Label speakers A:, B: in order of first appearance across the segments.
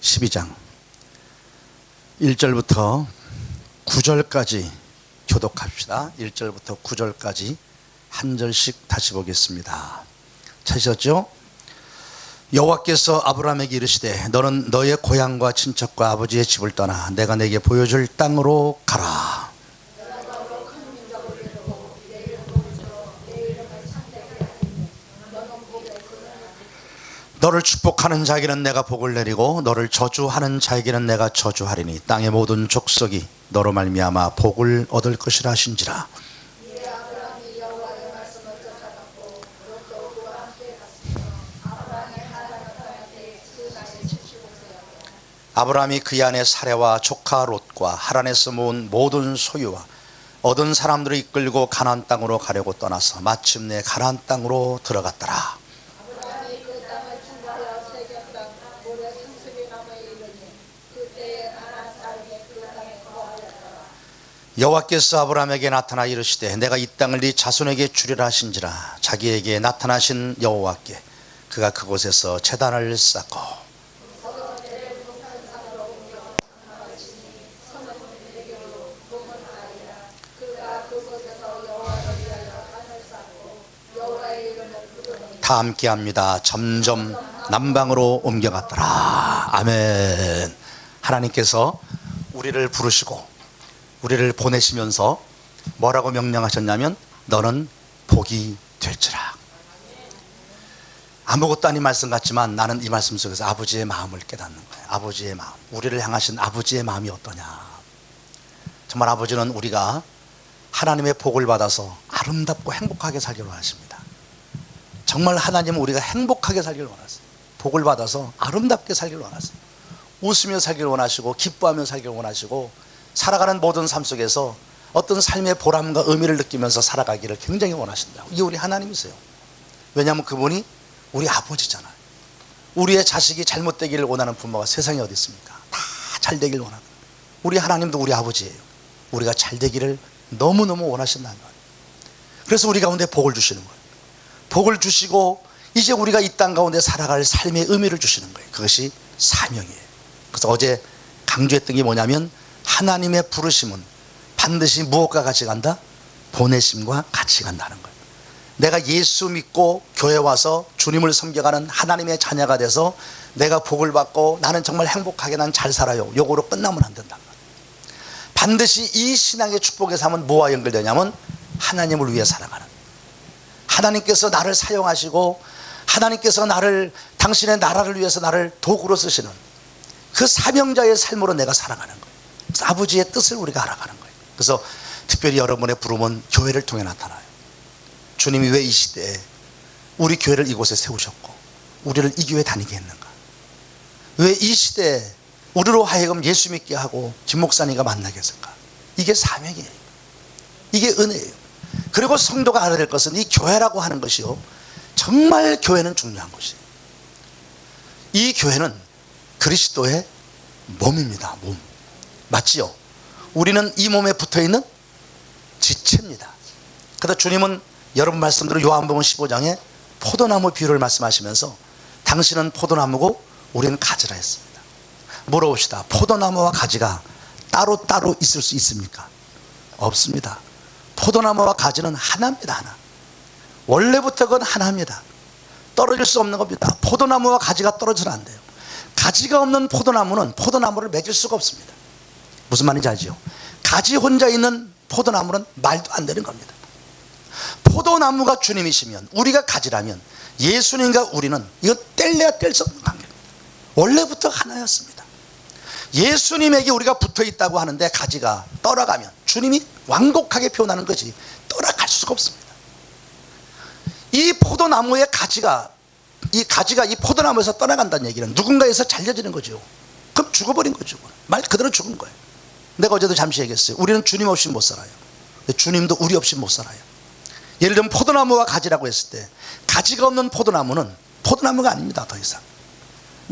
A: 12장 1절부터 9절까지 교독합시다. 1절부터 9절까지 한 절씩 다시 보겠습니다. 찾으셨죠? 여호와께서 아브라함에게 이르시되 너는 너의 고향과 친척과 아버지의 집을 떠나 내가 내게 보여줄 땅으로 가라. 너를 축복하는 자에게는 내가 복을 내리고 너를 저주하는 자에게는 내가 저주하리니 땅의 모든 족속이 너로 말미암아 복을 얻을 것이라 하신지라. 아브라함이 그의 아내 사레와 조카 롯과 하란에서 모은 모든 소유와 얻은 사람들을 이끌고 가나안 땅으로 가려고 떠나서 마침내 가나안 땅으로 들어갔더라. 여호와께서 아브라함에게 나타나 이르시되 내가 이 땅을 네 자손에게 주리라 하신지라. 자기에게 나타나신 여호와께 그가 그곳에서 제단을 쌓고 다 함께합니다. 점점 남방으로 옮겨갔더라. 아멘. 하나님께서 우리를 부르시고 우리를 보내시면서 뭐라고 명령하셨냐면 너는 복이 될지라. 아무것도 아닌 말씀 같지만 나는 이 말씀 속에서 아버지의 마음을 깨닫는 거예요. 아버지의 마음, 우리를 향하신 아버지의 마음이 어떠냐. 정말 아버지는 우리가 하나님의 복을 받아서 아름답고 행복하게 살기를 원하십니다. 정말 하나님은 우리가 행복하게 살기를 원하세요. 복을 받아서 아름답게 살기를 원하세요. 웃으며 살기를 원하시고 기뻐하며 살기를 원하시고 살아가는 모든 삶 속에서 어떤 삶의 보람과 의미를 느끼면서 살아가기를 굉장히 원하신다. 이게 우리 하나님이세요. 왜냐하면 그분이 우리 아버지잖아요. 우리의 자식이 잘못되기를 원하는 부모가 세상에 어디 있습니까? 다 잘되기를 원하는. 우리 하나님도 우리 아버지예요. 우리가 잘되기를 너무너무 원하신다는 거예요. 그래서 우리 가운데 복을 주시는 거예요. 복을 주시고 이제 우리가 이 땅 가운데 살아갈 삶의 의미를 주시는 거예요. 그것이 사명이에요. 그래서 어제 강조했던 게 뭐냐면 하나님의 부르심은 반드시 무엇과 같이 간다? 보내심과 같이 간다는 거예요. 내가 예수 믿고 교회 와서 주님을 섬겨가는 하나님의 자녀가 돼서 내가 복을 받고 나는 정말 행복하게 난 잘 살아요. 요거로 끝나면 안 된다는 거예요. 반드시 이 신앙의 축복의 삶은 뭐와 연결되냐면 하나님을 위해 살아가는, 하나님께서 나를 사용하시고 하나님께서 나를 당신의 나라를 위해서 나를 도구로 쓰시는 그 사명자의 삶으로 내가 살아가는 거예요. 그래서 아버지의 뜻을 우리가 알아가는 거예요. 그래서 특별히 여러분의 부름은 교회를 통해 나타나요. 주님이 왜 이 시대에 우리 교회를 이곳에 세우셨고 우리를 이 교회 다니게 했는가? 왜 이 시대에 우리로 하여금 예수 믿게 하고 김 목사님과 만나게 했을까? 이게 사명이에요. 이게 은혜예요. 그리고 성도가 알아야 될 것은 이 교회라고 하는 것이요, 정말 교회는 중요한 것이에요. 이 교회는 그리스도의 몸입니다. 몸. 맞지요? 우리는 이 몸에 붙어있는 지체입니다. 그래서 주님은 여러분 말씀대로 요한복음 15장에 포도나무 비유를 말씀하시면서 당신은 포도나무고 우리는 가지라 했습니다. 물어봅시다. 포도나무와 가지가 따로따로 있을 수 있습니까? 없습니다. 포도나무와 가지는 하나입니다. 하나. 원래부터 그건 하나입니다. 떨어질 수 없는 겁니다. 포도나무와 가지가 떨어져서는 안 돼요. 가지가 없는 포도나무는 포도나무를 맺을 수가 없습니다. 무슨 말인지 알죠? 가지 혼자 있는 포도나무는 말도 안 되는 겁니다. 포도나무가 주님이시면 우리가 가지라면 예수님과 우리는 이거 뗄래야 뗄 수 없는 관계입니다. 원래부터 하나였습니다. 예수님에게 우리가 붙어 있다고 하는데 가지가 떠나가면 주님이 완곡하게 표현하는 거지 떠나갈 수가 없습니다. 이 포도나무의 가지가 이 포도나무에서 떠나간다는 얘기는 누군가에서 잘려지는 거죠. 그럼 죽어버린 거죠. 말 그대로 죽은 거예요. 내가 어제도 잠시 얘기했어요. 우리는 주님 없이 못 살아요. 주님도 우리 없이 못 살아요. 예를 들면 포도나무와 가지라고 했을 때 가지가 없는 포도나무는 포도나무가 아닙니다. 더 이상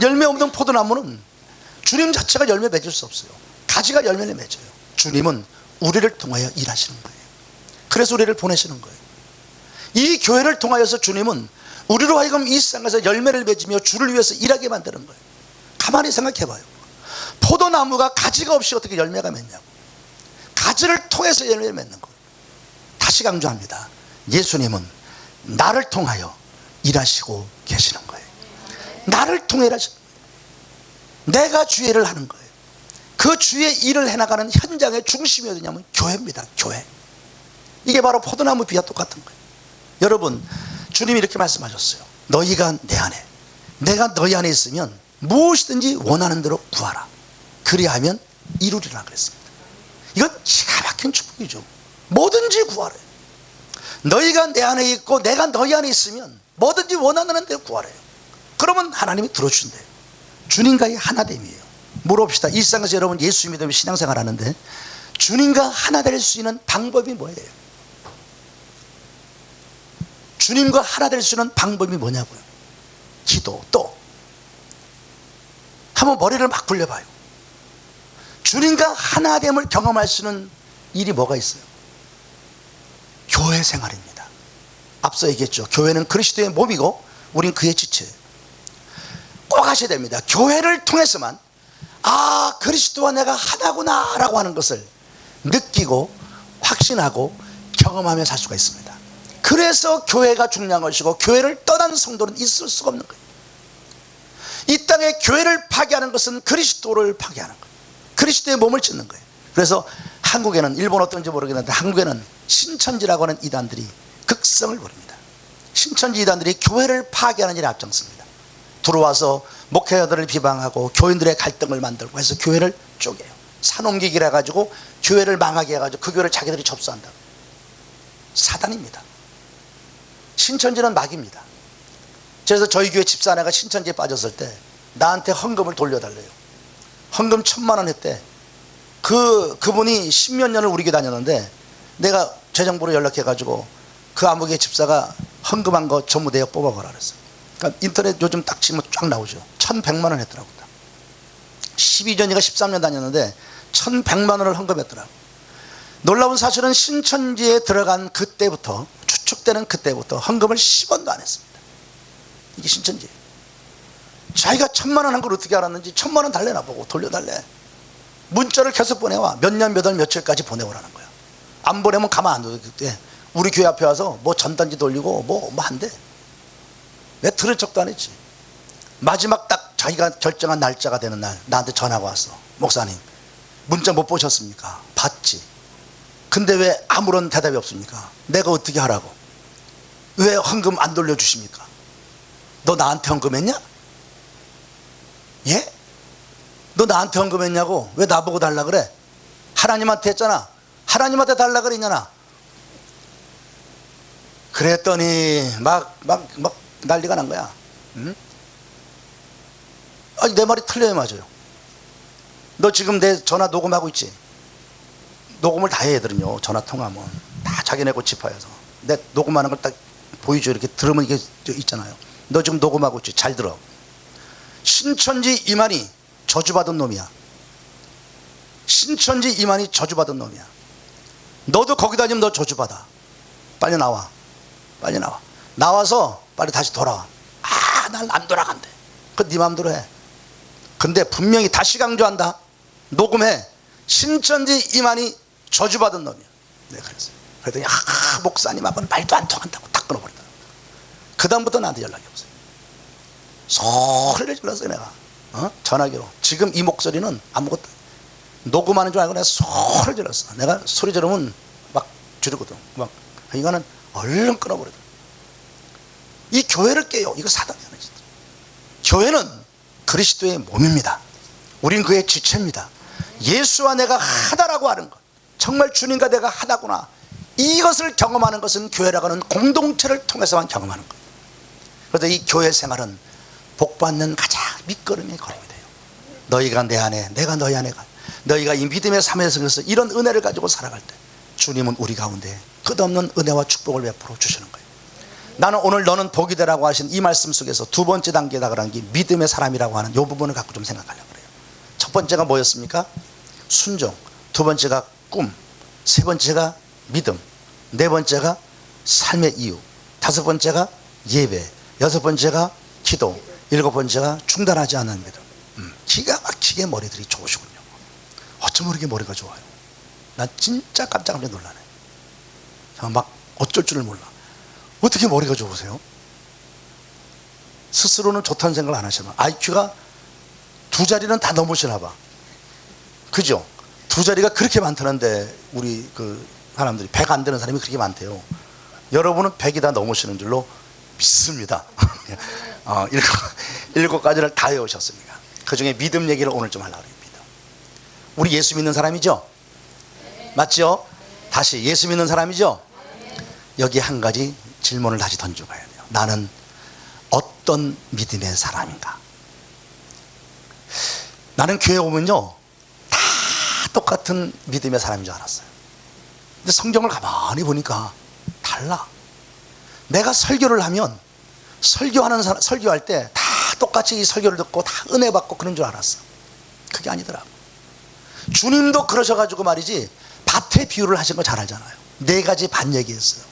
A: 열매 없는 포도나무는 주님 자체가 열매 맺을 수 없어요. 가지가 열매를 맺어요. 주님은 우리를 통하여 일하시는 거예요. 그래서 우리를 보내시는 거예요. 이 교회를 통하여서 주님은 우리로 하여금 이 세상에서 열매를 맺으며 주를 위해서 일하게 만드는 거예요. 가만히 생각해 봐요. 포도나무가 가지가 없이 어떻게 열매가 맺냐고. 가지를 통해서 열매를 맺는 거예요. 다시 강조합니다. 예수님은 나를 통하여 일하시고 계시는 거예요. 나를 통해 일하시는 거예요. 내가 주의 일을 하는 거예요. 그 주의 일을 해나가는 현장의 중심이 어디냐면 교회입니다. 교회. 이게 바로 포도나무 비와 똑같은 거예요. 여러분, 주님이 이렇게 말씀하셨어요. 너희가 내 안에, 내가 너희 안에 있으면 무엇이든지 원하는 대로 구하라. 그리하면 이루리라 그랬습니다. 이건 기가 막힌 축복이죠. 뭐든지 구하래요. 너희가 내 안에 있고 내가 너희 안에 있으면 뭐든지 원하는 대로 구하래요. 그러면 하나님이 들어주신대요. 주님과의 하나됨이에요. 물어봅시다. 일상에서 여러분 예수 믿으면 신앙생활 하는데 주님과 하나 될 수 있는 방법이 뭐예요? 주님과 하나 될 수 있는 방법이 뭐냐고요? 기도. 또 한번 머리를 막 굴려봐요. 주님과 하나됨을 경험할 수 있는 일이 뭐가 있어요? 교회 생활입니다. 앞서 얘기했죠. 교회는 그리스도의 몸이고 우린 그의 지체예요. 꼭 하셔야 됩니다. 교회를 통해서만 아, 그리스도와 내가 하나구나 라고 하는 것을 느끼고 확신하고 경험하며 살 수가 있습니다. 그래서 교회가 중요한 것이고 교회를 떠난 성도는 있을 수가 없는 거예요. 이 땅에 교회를 파괴하는 것은 그리스도를 파괴하는 거예요. 그리스도의 몸을 찢는 거예요. 그래서 한국에는, 일본 어떤지 모르겠는데 한국에는 신천지라고 하는 이단들이 극성을 부립니다. 신천지 이단들이 교회를 파괴하는 일에 앞장섭니다. 들어와서 목회자들을 비방하고 교인들의 갈등을 만들고 해서 교회를 쪼개요. 산옮기기를 해가지고 교회를 망하게 해가지고 그 교회를 자기들이 접수한다. 사단입니다. 신천지는 막입니다. 그래서 저희 교회 집사내가 신천지에 빠졌을 때 나한테 헌금을 돌려달래요. 헌금 1,000만 원 했대. 그분이 10몇 년을 우리 교회 다녔는데 내가 재정부로 연락해가지고 그 아무개 집사가 헌금한 거 전부 내역 뽑아봐라 그랬어. 그러니까 인터넷 요즘 딱 치면 쫙 나오죠. 1,100만 원 했더라고. 12년이가 13년 다녔는데 1,100만 원을 헌금했더라고. 놀라운 사실은 신천지에 들어간 그때부터, 추측되는 그때부터 헌금을 10원도 안 했습니다. 이게 신천지예요. 자기가 1,000만 원 한 걸 어떻게 알았는지 1,000만 원 달래나 보고 돌려달래. 문자를 계속 보내와. 몇 년 몇 월 며칠까지 보내오라는 거야. 안 보내면 가만 안 둬. 그때 우리 교회 앞에 와서 뭐 전단지 돌리고 뭐 한대. 왜 들은 척도 안 했지. 마지막 딱 자기가 결정한 날짜가 되는 날 나한테 전화가 왔어. 목사님 문자 못 보셨습니까? 봤지. 근데 왜 아무런 대답이 없습니까? 내가 어떻게 하라고? 왜 헌금 안 돌려주십니까? 너 나한테 헌금했냐? 예? 너 나한테 헌금했냐고? 왜 나보고 달라 그래? 하나님한테 했잖아. 하나님한테 달라 그랬냐나. 그랬더니 막 난리가 난 거야. 응? 아니 내 말이 틀려요 맞아요? 너 지금 내 전화 녹음하고 있지? 녹음을 다 해. 애들은요 전화 통화하면 다 자기네 고집하여서 내 녹음하는 걸 딱 보이죠. 이렇게 들으면 이게 있잖아요. 너 지금 녹음하고 있지? 잘 들어. 신천지 이만희 저주받은 놈이야. 신천지 이만희 저주받은 놈이야. 너도 거기 다니면 너 저주받아. 빨리 나와. 빨리 나와. 나와서 빨리 다시 돌아와. 아, 난 안 돌아간대. 그 네 마음대로 해. 근데 분명히 다시 강조한다. 녹음해. 신천지 이만희 저주받은 놈이야. 내가 그랬어요. 그랬더니 목사님하고는 말도 안 통한다고 딱 끊어버렸다. 그 다음부터 나한테 연락이 없어요. 소리를 질렀어요 내가. 전화기로. 지금 이 목소리는 아무것도 녹음하는 줄 알고 내가 소리를 질렀어. 내가 소리 지르면 막 지르거든. 막 이거는 얼른 끊어버리더라. 이 교회를 깨요. 이거 사단이야 진짜. 교회는 그리스도의 몸입니다. 우린 그의 지체입니다. 예수와 내가 하다라고 하는 것, 정말 주님과 내가 하다구나, 이것을 경험하는 것은 교회라고 하는 공동체를 통해서만 경험하는 것. 그래서 이 교회 생활은 복받는 가장 밑거름의 걸음이 돼요. 너희가 내 안에 내가 너희 안에 가. 너희가 이 믿음의 삶에서 이런 은혜를 가지고 살아갈 때 주님은 우리 가운데 끝없는 은혜와 축복을 베풀어 주시는 거예요. 나는 오늘 너는 복이 되라고 하신 이 말씀 속에서 두 번째 단계다 그런 게 믿음의 사람이라고 하는 이 부분을 갖고 좀 생각하려고 그래요. 첫 번째가 뭐였습니까? 순종. 두 번째가 꿈. 세 번째가 믿음. 네 번째가 삶의 이유. 다섯 번째가 예배. 여섯 번째가 기도. 일곱 번째가 중단하지 않는 믿음. 기가 막히게 머리들이 좋으시군요. 어쩜 그렇게 머리가 좋아요? 난 진짜 깜짝 놀라네. 막 어쩔 줄을 몰라. 어떻게 머리가 좋으세요? 스스로는 좋다는 생각을 안 하시나? IQ가 2자리는 다 넘으시나 봐. 그죠? 2자리가 그렇게 많다는데 우리 그 사람들이 100 안 되는 사람이 그렇게 많대요. 여러분은 100이 다 넘으시는 줄로 믿습니다. 7가지를 다 외우셨습니다. 그 중에 믿음 얘기를 오늘 좀 하려고 합니다. 우리 예수 믿는 사람이죠? 맞죠? 다시 예수 믿는 사람이죠? 여기 한 가지 질문을 다시 던져봐야 돼요. 나는 어떤 믿음의 사람인가? 나는 교회 오면요 다 똑같은 믿음의 사람인 줄 알았어요. 근데 성경을 가만히 보니까 달라. 내가 설교를 하면 설교할 때 다 똑같이 이 설교를 듣고 다 은혜 받고 그런 줄 알았어. 그게 아니더라고. 주님도 그러셔가지고 말이지, 밭의 비유를 하신 거 잘 알잖아요. 4가지 밭 얘기했어요.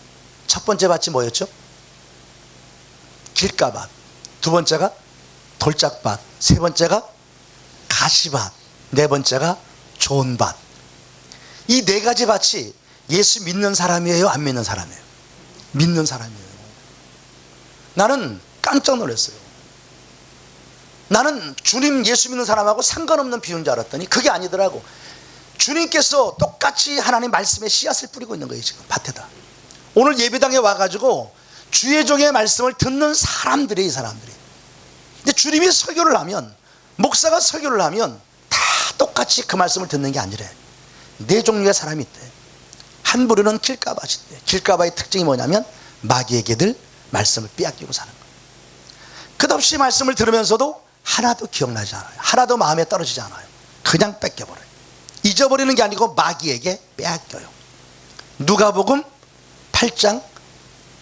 A: 첫 번째 밭이 뭐였죠? 길가밭. 2번째가 돌짝밭. 3번째가 가시밭. 4번째가 좋은 밭. 이 4가지 밭이 예수 믿는 사람이에요, 안 믿는 사람이에요? 믿는 사람이에요. 나는 깜짝 놀랐어요. 나는 주님 예수 믿는 사람하고 상관없는 비유인 줄 알았더니 그게 아니더라고. 주님께서 똑같이 하나님 말씀에 씨앗을 뿌리고 있는 거예요, 지금 밭에다. 오늘 예배당에 와가지고 주의 종의 말씀을 듣는 사람들이, 이 사람들이. 근데 주님이 설교를 하면, 목사가 설교를 하면 다 똑같이 그 말씀을 듣는 게 아니래. 4종류의 사람이 있대. 한 부류는 길가밭이 있대. 길가밭의 특징이 뭐냐면 마귀에게들 말씀을 빼앗기고 사는 거예요. 끝없이 말씀을 들으면서도 하나도 기억나지 않아요. 하나도 마음에 떨어지지 않아요. 그냥 뺏겨버려요. 잊어버리는 게 아니고 마귀에게 빼앗겨요. 누가복음 8장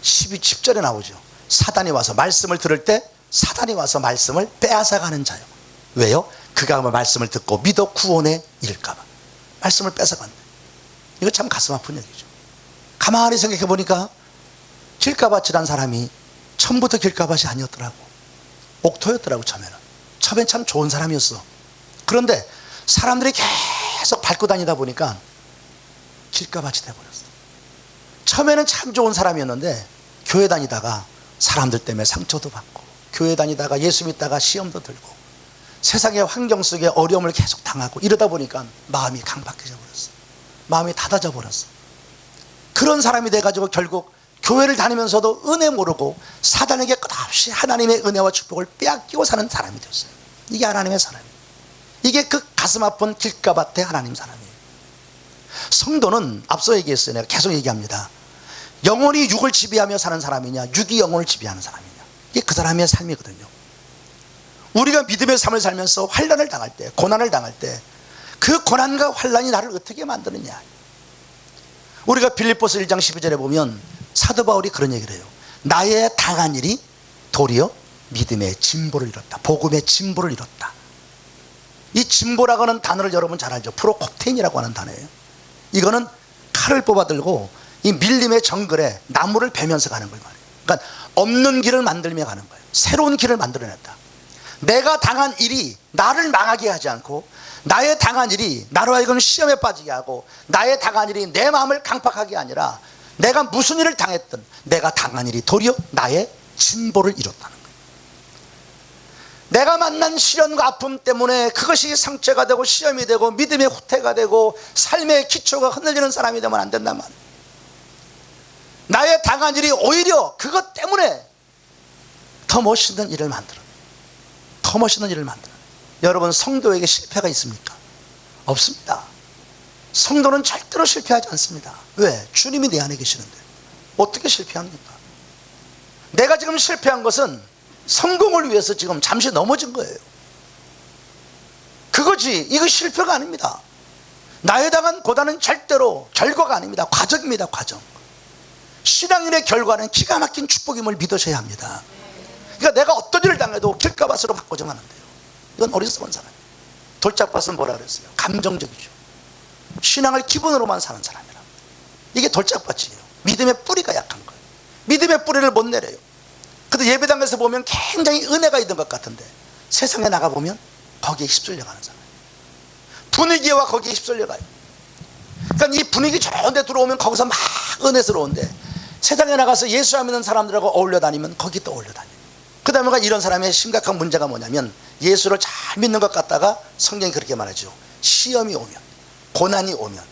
A: 10절에 나오죠. 사단이 와서 말씀을 들을 때 사단이 와서 말씀을 빼앗아가는 자요. 왜요? 그가 말씀을 듣고 믿어 구원에 이를까 봐 말씀을 뺏어간다. 이거 참 가슴 아픈 얘기죠. 가만히 생각해 보니까 길가밭이란 사람이 처음부터 길가밭이 아니었더라고. 옥토였더라고. 처음엔 참 좋은 사람이었어. 그런데 사람들이 계속 밟고 다니다 보니까 길가밭이 돼버렸어. 처음에는 참 좋은 사람이었는데 교회 다니다가 사람들 때문에 상처도 받고, 교회 다니다가 예수 믿다가 시험도 들고, 세상의 환경 속에 어려움을 계속 당하고, 이러다 보니까 마음이 강박해져 버렸어. 마음이 닫아져 버렸어. 그런 사람이 돼가지고 결국 교회를 다니면서도 은혜 모르고 사단에게 끝없이 하나님의 은혜와 축복을 빼앗기고 사는 사람이 되었어요. 이게 하나님의 사람이에요. 이게 그 가슴 아픈 길가밭의 하나님 사람이에요. 성도는 앞서 얘기했어요. 내가 계속 얘기합니다. 영혼이 육을 지배하며 사는 사람이냐, 육이 영혼을 지배하는 사람이냐, 이게 그 사람의 삶이거든요. 우리가 믿음의 삶을 살면서 환난을 당할 때, 고난을 당할 때 그 고난과 환난이 나를 어떻게 만드느냐. 우리가 빌립보서 1장 12절에 보면 사도 바울이 그런 얘기를 해요. 나의 당한 일이 도리어 믿음의 진보를 이뤘다. 복음의 진보를 이뤘다. 이 진보라고 하는 단어를 여러분 잘 알죠. 프로콥테인이라고 하는 단어예요. 이거는 칼을 뽑아 들고 이 밀림의 정글에 나무를 베면서 가는 거예요. 그러니까 없는 길을 만들며 가는 거예요. 새로운 길을 만들어냈다. 내가 당한 일이 나를 망하게 하지 않고, 나의 당한 일이 나로 하여금 시험에 빠지게 하고, 나의 당한 일이 내 마음을 강팍하게 아니라 내가 무슨 일을 당했든 내가 당한 일이 도리어 나의 진보를 이뤘다는 거예요. 내가 만난 시련과 아픔 때문에 그것이 상처가 되고 시험이 되고 믿음의 후퇴가 되고 삶의 기초가 흔들리는 사람이 되면 안 된단 말이에요. 나의 당한 일이 오히려 그것 때문에 더 멋있는 일을 만들어요. 더 멋있는 일을 만들어요. 여러분, 성도에게 실패가 있습니까? 없습니다. 성도는 절대로 실패하지 않습니다. 왜? 주님이 내 안에 계시는데 어떻게 실패합니까? 내가 지금 실패한 것은 성공을 위해서 지금 잠시 넘어진 거예요. 그거지, 이거 실패가 아닙니다. 나에 당한 고난은 절대로 결과가 아닙니다. 과정입니다. 과정. 신앙인의 결과는 기가 막힌 축복임을 믿으셔야 합니다. 그러니까 내가 어떤 일을 당해도 길가밭으로 바꿔줘만 하면 돼요. 이건 어리석은 사람이에요. 돌짝밭은 뭐라 그랬어요? 감정적이죠. 신앙을 기본으로만 사는 사람이라. 이게 돌짝밭이에요. 믿음의 뿌리가 약한 거예요. 믿음의 뿌리를 못 내려요. 근데 예배당에서 보면 굉장히 은혜가 있는 것 같은데 세상에 나가보면 거기에 휩쓸려가는 사람. 분위기와 거기에 휩쓸려가요. 그러니까 이 분위기 좋은 데 들어오면 거기서 막 은혜스러운데, 세상에 나가서 예수 안 믿는 사람들하고 어울려 다니면 거기 또 어울려 다녀요. 그 다음에 이런 사람의 심각한 문제가 뭐냐면, 예수를 잘 믿는 것 같다가 성경이 그렇게 말하죠. 시험이 오면, 고난이 오면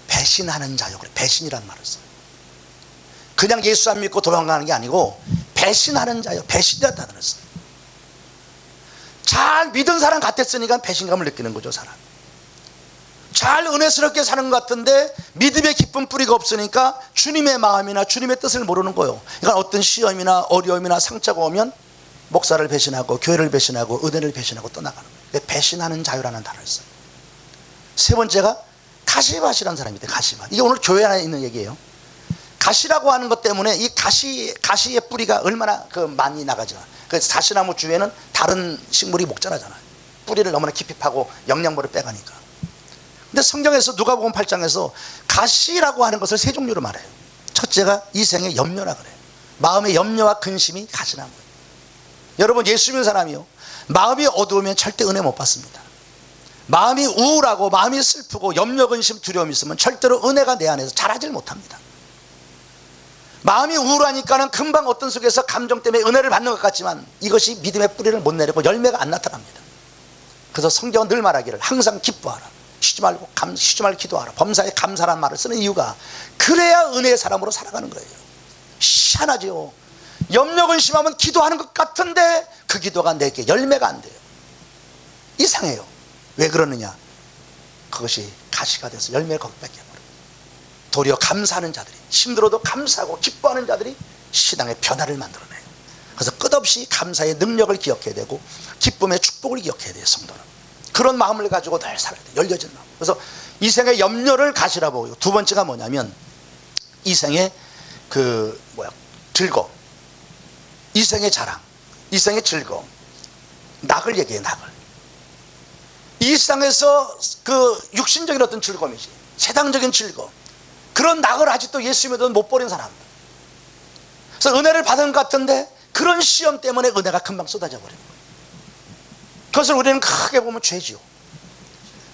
A: 배신하는 자요. 배신이라는 말을 써요. 그냥 예수 안 믿고 도망가는 게 아니고 배신하는 자요. 배신이라는 말을 써요. 잘 믿은 사람 같았으니까 배신감을 느끼는 거죠. 사람 잘 은혜스럽게 사는 것 같은데 믿음의 깊은 뿌리가 없으니까 주님의 마음이나 주님의 뜻을 모르는 거예요. 그러니까 어떤 시험이나 어려움이나 상처가 오면 목사를 배신하고 교회를 배신하고 은혜를 배신하고 떠나가는 거예요. 배신하는 자유라는 단어를 써요. 세 번째가 가시밭이라는 사람인데, 가시밭. 이게 오늘 교회 안에 있는 얘기예요. 가시라고 하는 것 때문에 이 가시의 뿌리가 얼마나 많이 나가죠. 그래서 가시나무 주위에는 다른 식물이 목 자라잖아요. 뿌리를 너무나 깊이 파고 영양분을 빼가니까. 근데 성경에서 누가복음 8장에서 가시라고 하는 것을 세 종류로 말해요. 첫째가 이생의 염려라 그래요. 마음의 염려와 근심이 가시나무예요. 여러분, 예수 믿는 사람이요, 마음이 어두우면 절대 은혜 못 받습니다. 마음이 우울하고 마음이 슬프고 염려, 근심, 두려움이 있으면 절대로 은혜가 내 안에서 자라질 못합니다. 마음이 우울하니까는 금방 어떤 속에서 감정 때문에 은혜를 받는 것 같지만 이것이 믿음의 뿌리를 못 내리고 열매가 안 나타납니다. 그래서 성경은 늘 말하기를 항상 기뻐하라, 쉬지 말고 기도하라, 범사에 감사라는 말을 쓰는 이유가 그래야 은혜의 사람으로 살아가는 거예요. 희한하죠. 염려 근심하면 기도하는 것 같은데 그 기도가 내게 열매가 안 돼요. 이상해요. 왜 그러느냐? 그것이 가시가 돼서 열매를 거기 뺏겨버려요. 도리어 감사하는 자들이, 힘들어도 감사하고 기뻐하는 자들이 신앙의 변화를 만들어내요. 그래서 끝없이 감사의 능력을 기억해야 되고 기쁨의 축복을 기억해야 돼요. 성도는 그런 마음을 가지고 늘 살아야 돼요. 열려진 마음. 그래서 이생의 염려를 가시라 보고요. 두 번째가 뭐냐면 이생의 즐거움, 이생의 자랑, 이생의 즐거움. 낙을 얘기해요. 낙을. 이 세상에서 육신적인 어떤 즐거움이지, 세상적인 즐거움, 그런 낙을 아직도 예수 믿어도 못 버린 사람들. 그래서 은혜를 받은 것 같은데 그런 시험 때문에 은혜가 금방 쏟아져 버리는 거예요. 그것을 우리는 크게 보면 죄지요.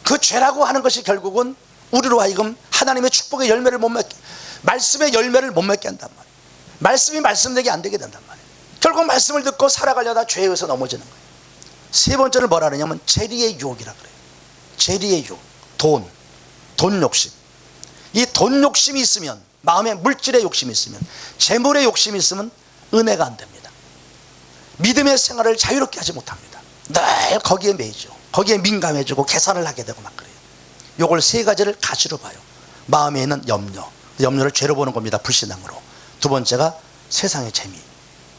A: 그 죄라고 하는 것이 결국은 우리로 하여금 하나님의 축복의 열매를 못 맺게, 말씀의 열매를 못 맺게 한단 말이에요. 말씀이 말씀되게 안 되게 된단 말이에요. 결국 말씀을 듣고 살아가려다 죄에 의해서 넘어지는 거예요. 세 번째는 뭐라 그러냐면 재리의 유혹이라 그래요. 재리의 유혹, 돈 욕심. 이 돈 욕심이 있으면, 마음에 물질의 욕심이 있으면, 재물의 욕심이 있으면 은혜가 안 됩니다. 믿음의 생활을 자유롭게 하지 못합니다. 늘 거기에 매이죠. 거기에 민감해지고 계산을 하게 되고 막 그래요. 요걸 세 가지를 가시로 봐요. 마음에 있는 염려, 염려를 죄로 보는 겁니다. 불신앙으로. 두 번째가 세상의 재미,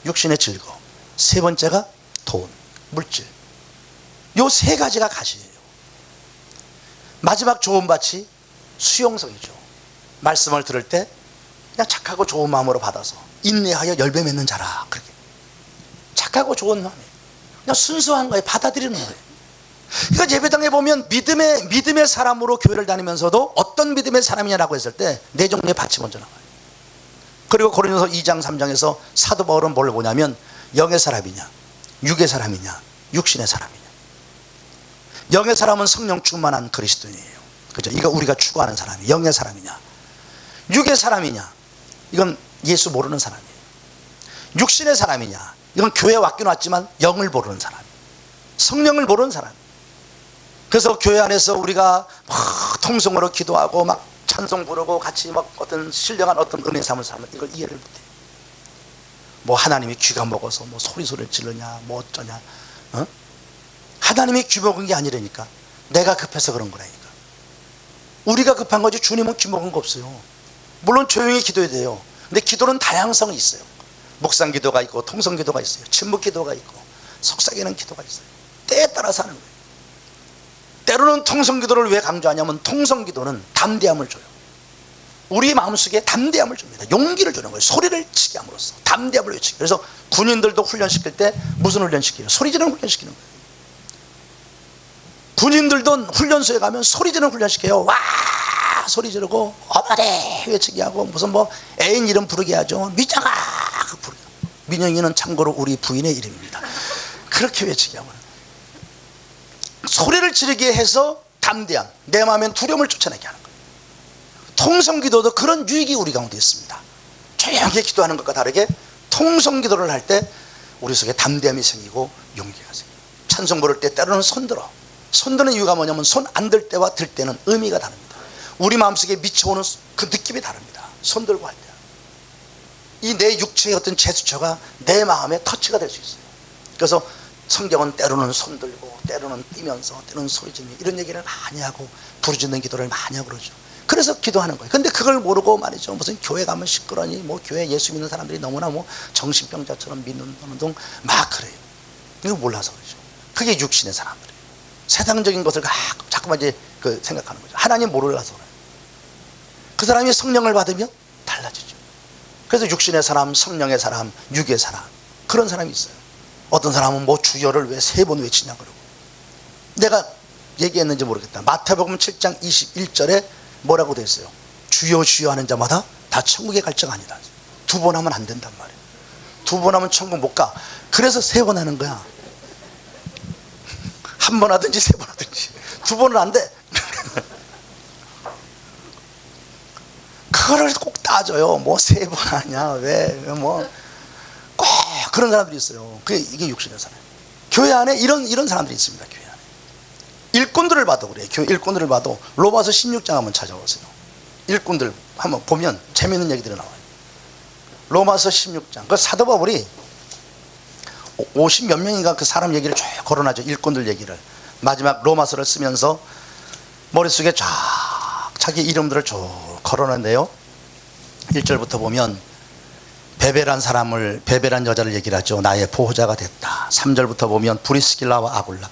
A: 육신의 즐거움. 세 번째가 돈, 물질. 요 세 가지가 가시예요. 마지막 좋은 밭이 수용성이죠. 말씀을 들을 때 그냥 착하고 좋은 마음으로 받아서 인내하여 열매 맺는 자라. 그렇게 착하고 좋은 마음에 그냥 순수한 거에 받아들이는 거예요. 그러니까 예배당에 보면 믿음의 사람으로 교회를 다니면서도 어떤 믿음의 사람이냐라고 했을 때 네 종류의 밭이 먼저 나와요. 그리고 고린도서 2장 3장에서 사도 바울은 뭘 보냐면 영의 사람이냐, 육의 사람이냐, 육신의 사람이냐. 영의 사람은 성령 충만한 그리스도인이에요. 그죠? 이거 우리가 추구하는 사람이 영의 사람이냐, 육의 사람이냐, 이건 예수 모르는 사람이에요. 육신의 사람이냐, 이건 교회에 왔긴 왔지만 영을 모르는 사람, 성령을 모르는 사람. 그래서 교회 안에서 우리가 막 통성으로 기도하고 막 찬송 부르고 같이 막 어떤 신령한 어떤 은혜 삶을 살면 이걸 이해를 못해요. 뭐 하나님이 귀가 먹어서 뭐 소리를 지르냐, 뭐 어쩌냐. 하나님이 귀 먹은 게 아니라니까. 내가 급해서 그런 거라니까. 우리가 급한 거지 주님은 귀 먹은 거 없어요. 물론 조용히 기도해야 돼요. 근데 기도는 다양성이 있어요. 묵상 기도가 있고 통성 기도가 있어요. 침묵 기도가 있고 속삭이는 기도가 있어요. 때에 따라서 하는 거예요. 때로는 통성 기도를 왜 강조하냐면 통성 기도는 담대함을 줘요. 우리 마음속에 담대함을 줍니다. 용기를 주는 거예요. 소리를 치게 함으로써 담대함을 외치게. 그래서 군인들도 훈련시킬 때 무슨 훈련시켜요? 소리 지르는 훈련시키는 거예요. 군인들도 훈련소에 가면 소리 지르는 훈련시켜요. 와 소리 지르고 어머니 외치게 하고 무슨 뭐 애인 이름 부르게 하죠. 민영아 부르게. 민영이는 참고로 우리 부인의 이름입니다. 그렇게 외치게 하고 소리를 지르게 해서 담대함, 내 마음엔 두려움을 쫓아내게 하는 거예요. 통성기도도 그런 유익이 우리 가운데 있습니다. 조용히 기도하는 것과 다르게 통성기도를 할 때 우리 속에 담대함이 생기고 용기가 생겨요. 찬송 부를 때 때로는 손드는 이유가 뭐냐면 손 안 들 때와 들 때는 의미가 다릅니다. 우리 마음속에 미쳐오는 그 느낌이 다릅니다. 손 들고 할 때 이 내 육체의 어떤 제스처가 내 마음에 터치가 될 수 있어요. 그래서 성경은 때로는 손 들고 때로는 뛰면서 때로는 소리 지르며 이런 얘기를 많이 하고 부르짖는 기도를 많이 하고 그러죠. 그래서 기도하는 거예요. 근데 그걸 모르고 말이죠, 무슨 교회 가면 시끄러니, 뭐 교회 예수 믿는 사람들이 너무나 뭐 정신병자처럼 믿는 둥 막 그래요. 이거 몰라서 그러죠. 그게 육신의 사람들이에요. 세상적인 것을 자꾸만 이제 생각하는 거죠. 하나님 몰라서 그래요. 그 사람이 성령을 받으면 달라지죠. 그래서 육신의 사람, 성령의 사람, 육의 사람, 그런 사람이 있어요. 어떤 사람은 뭐 주여를 왜 3번 외치냐 그러고, 내가 얘기했는지 모르겠다. 마태복음 7장 21절에 뭐라고 돼 있어요? 주여 주여 하는 자마다 다 천국에 갈 자가 아니다. 2번 하면 안 된단 말이에요. 2번 하면 천국 못 가. 그래서 3번 하는 거야. 1번 하든지 3번 하든지 2번은 안 돼. 그거를 꼭 따져요. 뭐 3번 하냐, 왜 뭐 꼭 그런 사람들이 있어요. 이게 육신의 사람. 교회 안에 이런 사람들이 있습니다. 교회 안에 일꾼들을 봐도 그래요. 교회 일꾼들을 봐도 로마서 16장 한번 찾아보세요. 일꾼들 한번 보면 재미있는 얘기들이 나와요. 로마서 16장. 그 사도 바울이 50 몇 명인가 그 사람 얘기를 쭉 거론하죠. 일꾼들 얘기를. 마지막 로마서를 쓰면서 머릿속에 쫙 자기 이름들을 쭉 거론하는데요. 1절부터 보면 베베란 여자를 얘기를 하죠. 나의 보호자가 됐다. 3절부터 보면 브리스길라와 아굴라,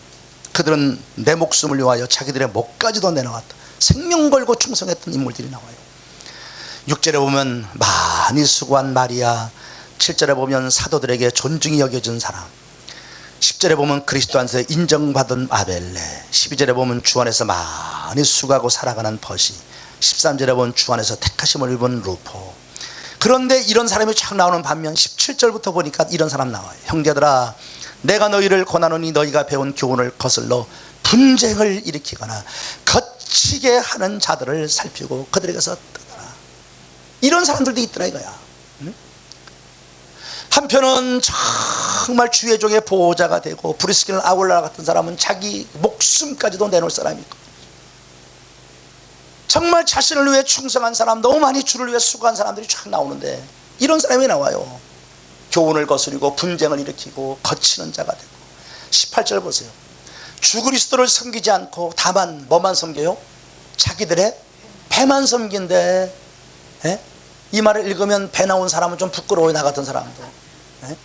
A: 그들은 내 목숨을 위하여 자기들의 목까지도 내놓았다. 생명 걸고 충성했던 인물들이 나와요. 6절에 보면 많이 수고한 마리아, 7절에 보면 사도들에게 존중이 여겨진 사람, 10절에 보면 그리스도 안에서 인정받은 아벨레, 12절에 보면 주 안에서 많이 수고하고 살아가는 버시, 13절에 보면 주 안에서 택하심을 입은 루포. 그런데 이런 사람이 쫙 나오는 반면 17절부터 보니까 이런 사람 나와요. 형제들아, 내가 너희를 권하노니 너희가 배운 교훈을 거슬러 분쟁을 일으키거나 거치게 하는 자들을 살피고 그들에게서 떠나라. 이런 사람들도 있더라 이거야. 한편은 정말 주의 종의 보호자가 되고 브리스길라 아굴라 같은 사람은 자기 목숨까지도 내놓을 사람이 있고, 정말 자신을 위해 충성한 사람, 너무 많이 주를 위해 수고한 사람들이 쫙 나오는데 이런 사람이 나와요. 교훈을 거스리고 분쟁을 일으키고 거치는 자가 되고. 18절 보세요. 주 그리스도를 섬기지 않고 다만 뭐만 섬겨요? 자기들의 배만 섬긴대. 예? 이 말을 읽으면 배 나온 사람은 좀 부끄러워요. 나 같은 사람도. 예?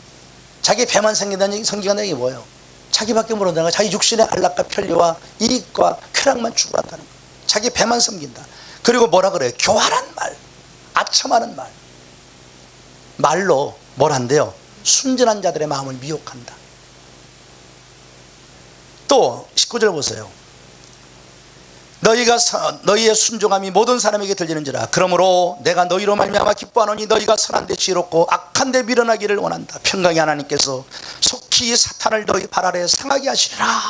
A: 자기 배만 섬긴다는 얘기, 섬기는 얘기 뭐예요? 자기밖에 모른다는 거야. 자기 육신의 안락과 편리와 이익과 쾌락만 추구한다는 거야. 자기 배만 섬긴다. 그리고 뭐라 그래요? 교활한 말, 아첨하는 말, 말로 뭘 한대요? 순진한 자들의 마음을 미혹한다. 또 19절 보세요. 너희의 순종함이 모든 사람에게 들리는지라. 그러므로 내가 너희로 말미암아 기뻐하노니 너희가 선한데 지혜롭고 악한데 미련하기를 원한다. 평강의 하나님께서 속히 사탄을 너희 발 아래 상하게 하시리라.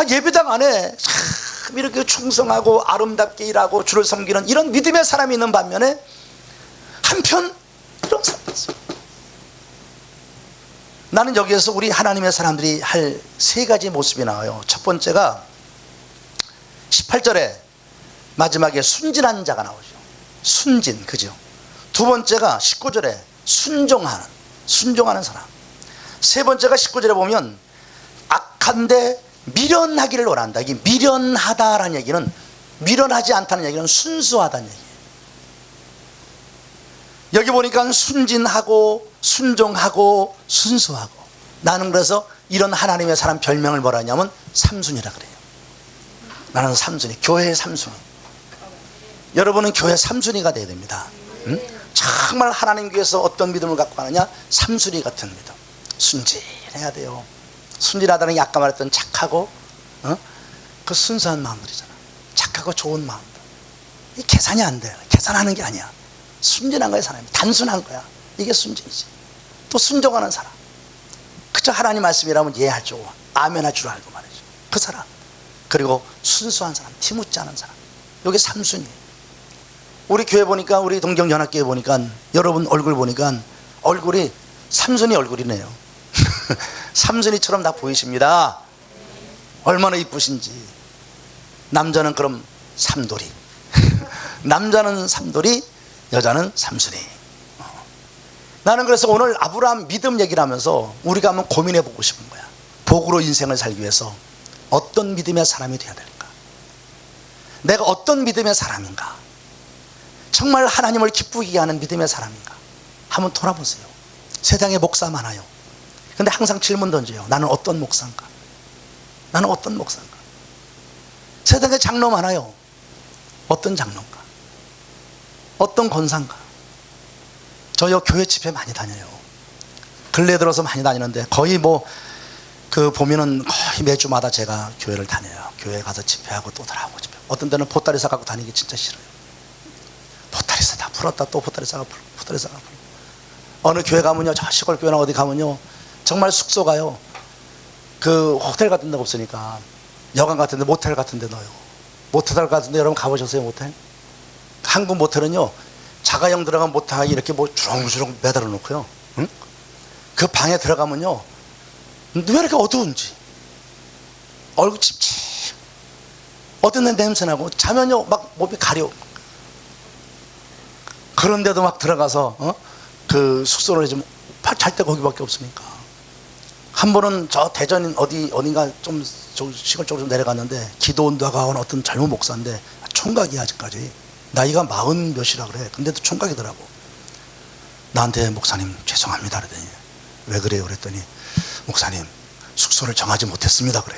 A: 예배당 안에 참 이렇게 충성하고 아름답게 일하고 주를 섬기는 이런 믿음의 사람이 있는 반면에 한편 이런 사람이 있어요. 나는 여기에서 우리 하나님의 사람들이 할 3가지 모습이 나와요. 첫 번째가 18절에 마지막에 순진한 자가 나오죠. 순진, 그죠? 두 번째가 19절에 순종하는 사람. 세 번째가 19절에 보면 악한데 미련하기를 원한다. 이게 미련하다라는 얘기는, 미련하지 않다는 얘기는 순수하다는 얘기예요. 여기 보니까 순진하고 순종하고 순수하고. 나는 그래서 이런 하나님의 사람 별명을 뭐라 하냐면 삼순이라 그래요. 나는 삼순이, 교회의 삼순이. 여러분은 교회 삼순이가 돼야 됩니다. 응? 정말 하나님 교회에서 어떤 믿음을 갖고 가느냐? 삼순이 같은 믿음. 순진해야 돼요. 순진하다는 게 아까 말했던 착하고 그 순수한 마음들이잖아. 착하고 좋은 마음들. 이 계산이 안 돼요. 계산하는 게 아니야. 순진한 거야. 사람이 단순한 거야. 이게 순진이지. 또 순종하는 사람, 그저 하나님 말씀이라면 이해할 줄, 아멘할 줄 알고 말이죠. 그 사람. 그리고 순수한 사람, 티묻지 않은 사람. 여기 삼순이에요. 우리 교회 보니까, 우리 동경연합교회 보니까, 여러분 얼굴 보니까 얼굴이 삼순이 얼굴이네요. 삼순이처럼 다 보이십니다. 얼마나 이쁘신지. 남자는 그럼 삼돌이. 남자는 삼돌이, 여자는 삼순이. 나는 그래서 오늘 아브라함 믿음 얘기를 하면서 우리가 한번 고민해 보고 싶은 거야. 복으로 인생을 살기 위해서 어떤 믿음의 사람이 되어야 될까? 내가 어떤 믿음의 사람인가? 정말 하나님을 기쁘게 하는 믿음의 사람인가? 한번 돌아보세요. 세상에 목사 많아요. 근데 항상 질문 던져요. 나는 어떤 목사인가? 나는 어떤 목사인가? 세상에 장로 많아요. 어떤 장로인가? 어떤 권사인가? 저요 교회 집회 많이 다녀요. 근래 들어서 많이 다니는데 거의 보면은 거의 매주마다 제가 교회를 다녀요. 교회 가서 집회하고 또 돌아오고 집회. 어떤 데는 보따리사 갖고 다니기 진짜 싫어요. 보따리사 다 풀었다 또 보따리사가 풀고 보따리사가 풀고. 어느 교회 가면요, 저 시골 교회나 어디 가면요, 정말 숙소가요, 그 호텔 같은 데가 없으니까 여관 같은 데, 모텔 같은 데 넣어요. 모텔 같은 데 여러분 가보셨어요? 모텔? 한국 모텔은요, 자가용 들어간 모텔 이렇게 주렁주렁 매달아 놓고요, 응? 그 방에 들어가면요, 왜 이렇게 어두운지, 얼굴 찝찝, 어떤 데 냄새나고, 자면요 막 몸이 가려. 그런데도 막 들어가서 그 숙소를 좀 잘 때 거기밖에 없으니까. 한 번은 저 대전 어딘가 좀 시골 쪽으로 내려갔는데, 기도원다가 온 어떤 젊은 목사인데 총각이 아직까지 나이가 40 몇이라 그래. 근데도 총각이더라고. 나한테 목사님 죄송합니다 그러더니, 왜 그래요 그랬더니, 목사님 숙소를 정하지 못했습니다 그래.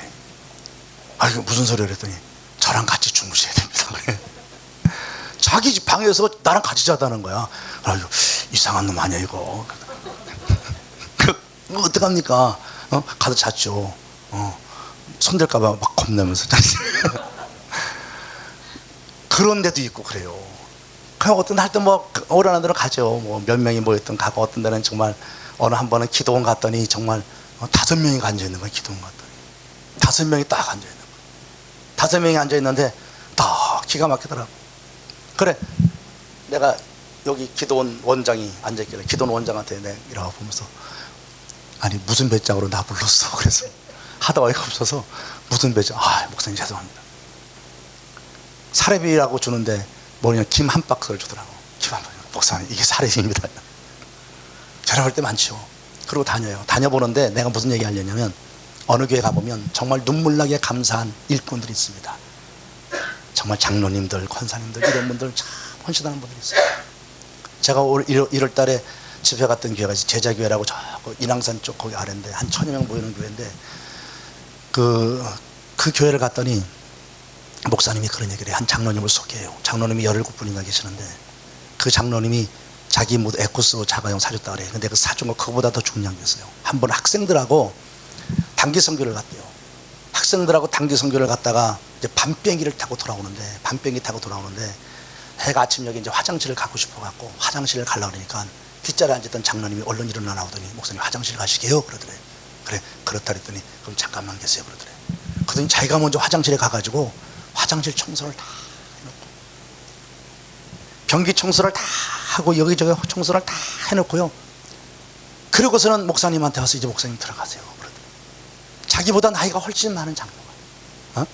A: 아 이게 무슨 소리야 그랬더니, 저랑 같이 주무셔야 됩니다 그래. 자기 집 방에서 나랑 같이 자다는 거야. 아유 이상한 놈 아니야 이거. 어떡합니까? 가서 잤죠. 손댈까봐 막 겁내면서 잤지. 그런 데도 있고 그래요. 그냥 어떤 할 때 어른한 데로 가죠. 몇 명이 모였던 가고, 어떤 데는 정말 어느 한 번은 기도원 갔더니 정말 5명이 앉아 있는 거야. 기도원 갔더니 5명이 딱 앉아 있는 거야. 5명이 앉아 있는데 딱 기가 막히더라고. 그래, 내가 여기 기도원 원장이 앉아 있길래 기도원 원장한테 내가 이러고 보면서, 아니 무슨 배짱으로 나 불렀어. 그래서 하다 어이가 없어서, 무슨 배짱? 아 목사님 죄송합니다. 사례비라고 주는데 뭐냐, 김 한 박스를 주더라고. 김 한 박스. 목사님 이게 사례비입니다. 자랑할 때 많죠. 그러고 다녀요. 다녀보는데 내가 무슨 얘기 하려냐면, 어느 교회 가보면 정말 눈물나게 감사한 일꾼들이 있습니다. 정말 장로님들, 권사님들, 이런 분들 참 헌신하는 분들이 있어요. 제가 올 1월 달에 집회 갔던 교회가 제자교회라고 저 인왕산 쪽 거기 아래인데 한 1000여 명 모이는 교회인데, 그 교회를 갔더니 목사님이 그런 얘기를 해요. 한 장로님을 소개해요. 장로님이 17분인가 계시는데, 그 장로님이 자기 에쿠스 자가용 사줬다 그래요. 근데 그 사준 거 그거보다 더 중요한 게 있어요. 한 번 학생들하고 단기 선교를 갔대요. 학생들하고 단기 선교를 갔다가 이제 밤비행기를 타고 돌아오는데, 해가 아침녘에 이제 화장실을 가고 싶어갖고 화장실을 가려고 그러니까 뒷자리에 앉았던 장로님이 얼른 일어나 나오더니, 목사님 화장실 가시게요 그러더래. 그래 그렇다 그랬더니, 그럼 잠깐만 계세요 그러더래. 그러더니 자기가 먼저 화장실에 가가지고 화장실 청소를 다 해놓고, 변기 청소를 다 하고 여기저기 청소를 다 해놓고요, 그러고서는 목사님한테 와서, 이제 목사님 들어가세요 그러더래. 자기보다 나이가 훨씬 많은 장로가,